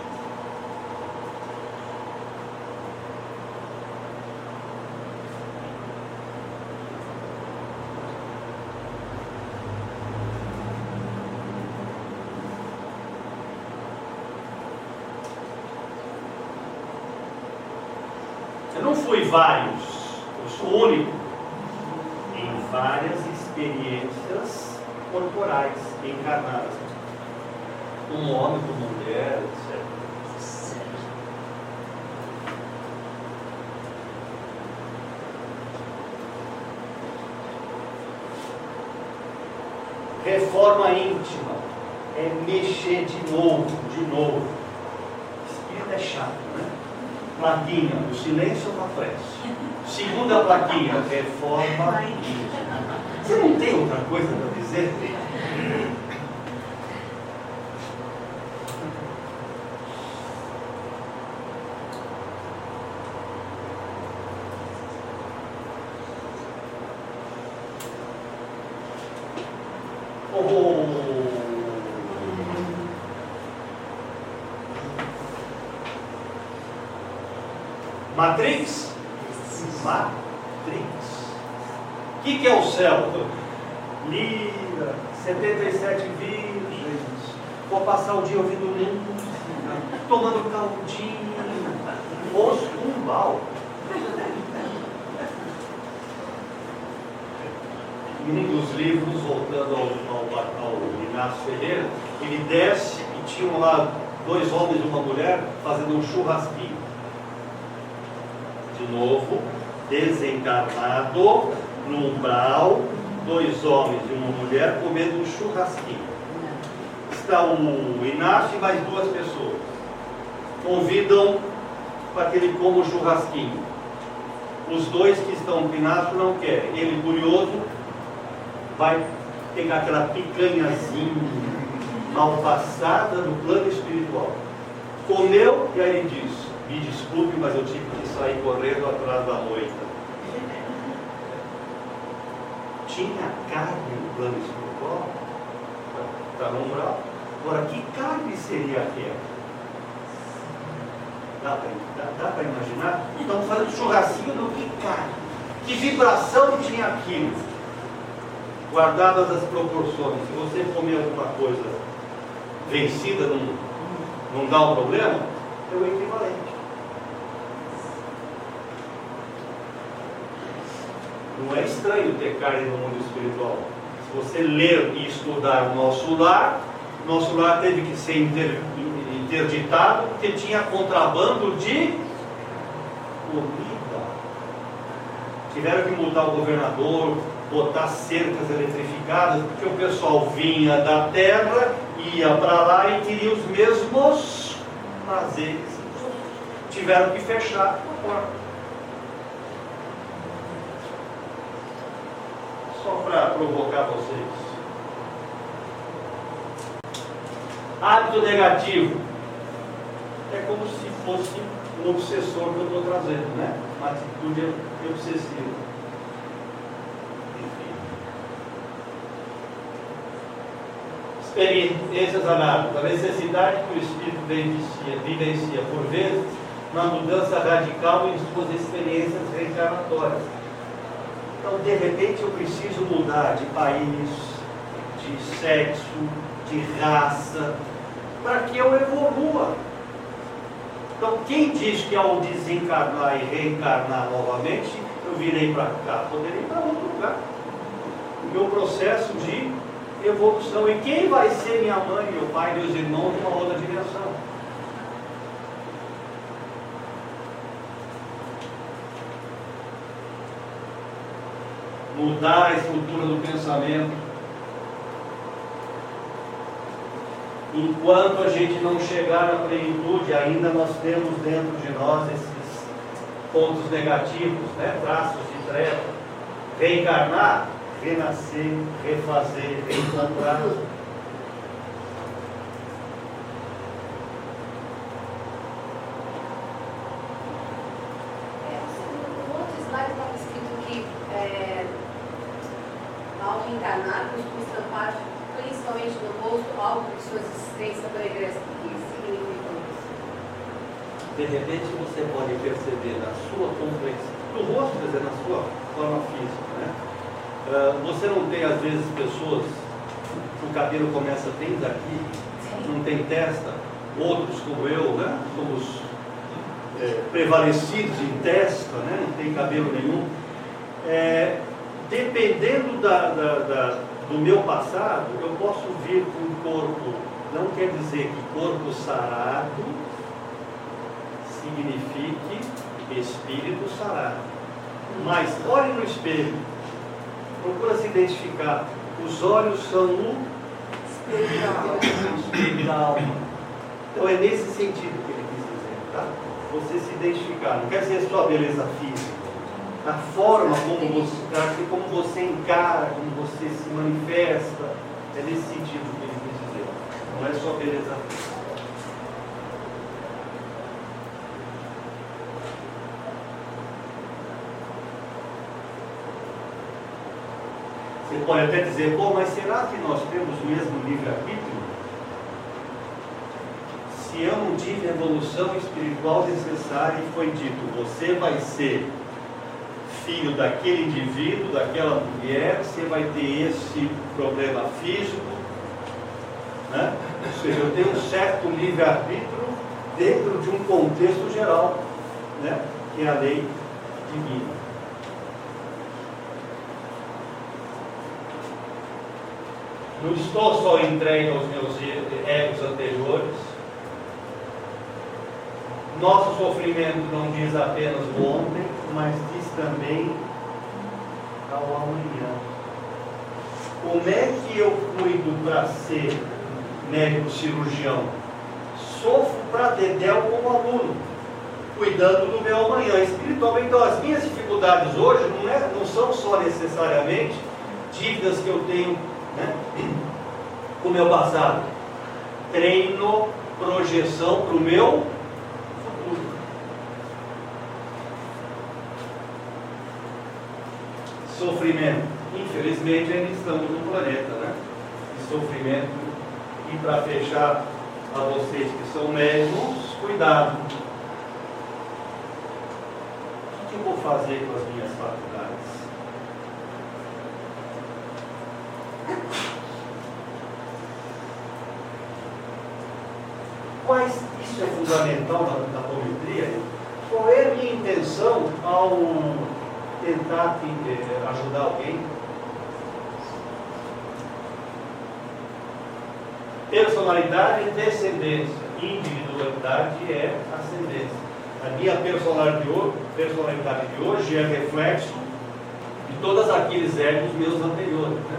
Eu não fui vários, eu sou único em várias experiências corporais, encarnadas. Como homem, como mulher, etc. Reforma íntima é mexer de novo. Espírito é chato, né? Plaquinha, o silêncio é uma prece. Segunda plaquinha, reforma íntima. Você não tem outra coisa para dizer? Matrix? Matrix. O que é o céu? Lira, 77 virgens. Vou passar o dia ouvindo música, tomando caldinho, osso umbal. Em um dos livros, voltando ao Inácio Ferreira, ele desce e tinham lá 2 homens e uma mulher fazendo um churrasquinho. De novo, desencarnado, no umbral, 2 homens e uma mulher comendo um churrasquinho. Está o Inácio e mais 2 pessoas. Convidam para que ele coma o churrasquinho. Os 2 que estão com o Inácio não querem. Ele, curioso, vai pegar aquela picanhazinha mal passada no plano espiritual. Comeu e aí ele diz: me desculpe, mas eu tive que sair correndo atrás da moita. Tinha carne no plano espiritual? Está no umbral. Agora, que carne seria aquela? Dá para imaginar? Estamos fazendo churrasquinho do que, cara? Que vibração tinha aquilo? Guardadas as proporções. Se você comer alguma coisa vencida, não dá um problema, é o equivalente. Não é estranho ter carne no mundo espiritual. Se você ler e estudar o nosso lar teve que ser interditado porque tinha contrabando de comida. Tiveram que mudar o governador, botar cercas eletrificadas, porque o pessoal vinha da terra, ia para lá e queria os mesmos prazeres. Tiveram que fechar a porta. Só para provocar vocês. Hábito negativo. É como se fosse um obsessor que eu estou trazendo, né? Uma atitude obsessiva. Enfim. Experiências análogas. A necessidade que o espírito vivencia por vezes na mudança radical em suas experiências reencarnatórias. Então, de repente, eu preciso mudar de país, de sexo, de raça, para que eu evolua. Então, quem diz que ao desencarnar e reencarnar novamente, eu virei para cá, poderia ir para outro lugar. O meu processo de evolução. E quem vai ser minha mãe, meu pai, meus irmãos, numa outra dimensão? Mudar a estrutura do pensamento. Enquanto a gente não chegar na plenitude, ainda nós temos dentro de nós esses pontos negativos, né? Traços de treva. Reencarnar, renascer, refazer, reencontrar. No outro slide estava escrito que ao reencarnar, costuma estampar principalmente no rosto algo de sua existência pregressa. O que significa isso? De repente você pode perceber na sua complexidade, no rosto, quer dizer, na sua forma física, né? Você não tem às vezes pessoas, o cabelo começa bem daqui, não tem testa, outros como eu, né? Somos prevalecidos em testa, né? Não tem cabelo nenhum. Dependendo do meu passado, eu posso vir com um corpo, não quer dizer que corpo sarado signifique espírito sarado. Mas olhe no espelho, procura se identificar. Os olhos são o espelho da alma. Então é nesse sentido que ele quis dizer, tá? Você se identificar, não quer dizer só a beleza física. A forma como você encara, como você se manifesta, é nesse sentido que ele quis dizer. Não é só beleza física. Você pode até dizer, pô, mas será que nós temos o mesmo livre-arbítrio? Se eu não tive a evolução espiritual necessária e foi dito, você vai ser filho daquele indivíduo, daquela mulher, você vai ter esse problema físico, né? Ou seja, eu tenho um certo livre-arbítrio dentro de um contexto geral, né? Que é a lei divina. Não estou só entregue aos meus egos anteriores. Nosso sofrimento não diz apenas o ontem, mas diz também ao amanhã. Como é que eu cuido para ser médico cirurgião? Sofro para dedéu como aluno, cuidando do meu amanhã. Espiritualmente, então, as minhas dificuldades hoje não são só necessariamente dívidas que eu tenho, né, com o meu passado. Treino, projeção para o meu futuro. Sofrimento. Infelizmente ainda estamos no planeta, né? De sofrimento. E para fechar a vocês que são médicos, cuidado. que eu vou fazer com as minhas faculdades? Mas isso é fundamental na apometria. Qual é a minha intenção ao tentar ajudar alguém? Personalidade é descendência, individualidade é ascendência. A minha personalidade de hoje é reflexo de todos aqueles egos meus anteriores. Né?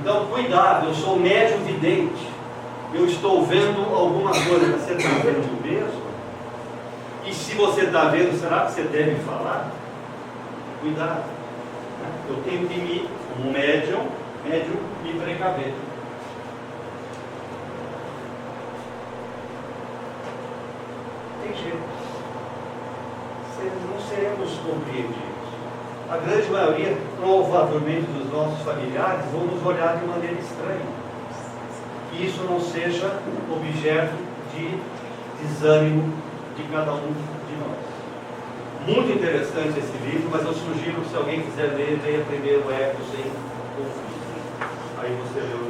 Então, cuidado, eu sou médium vidente. Eu estou vendo alguma coisa, você está vendo mesmo? E se você está vendo, será que você deve falar? Cuidado. Eu tenho que como médium, me precaver. Tem jeito. Não seremos compreendidos. A grande maioria, provavelmente, dos nossos familiares vão nos olhar de maneira estranha. Que isso não seja objeto de desânimo de cada um de nós. Muito interessante esse livro, mas eu sugiro que se alguém quiser ler, leia primeiro Ecos em Conflito. Aí você lê o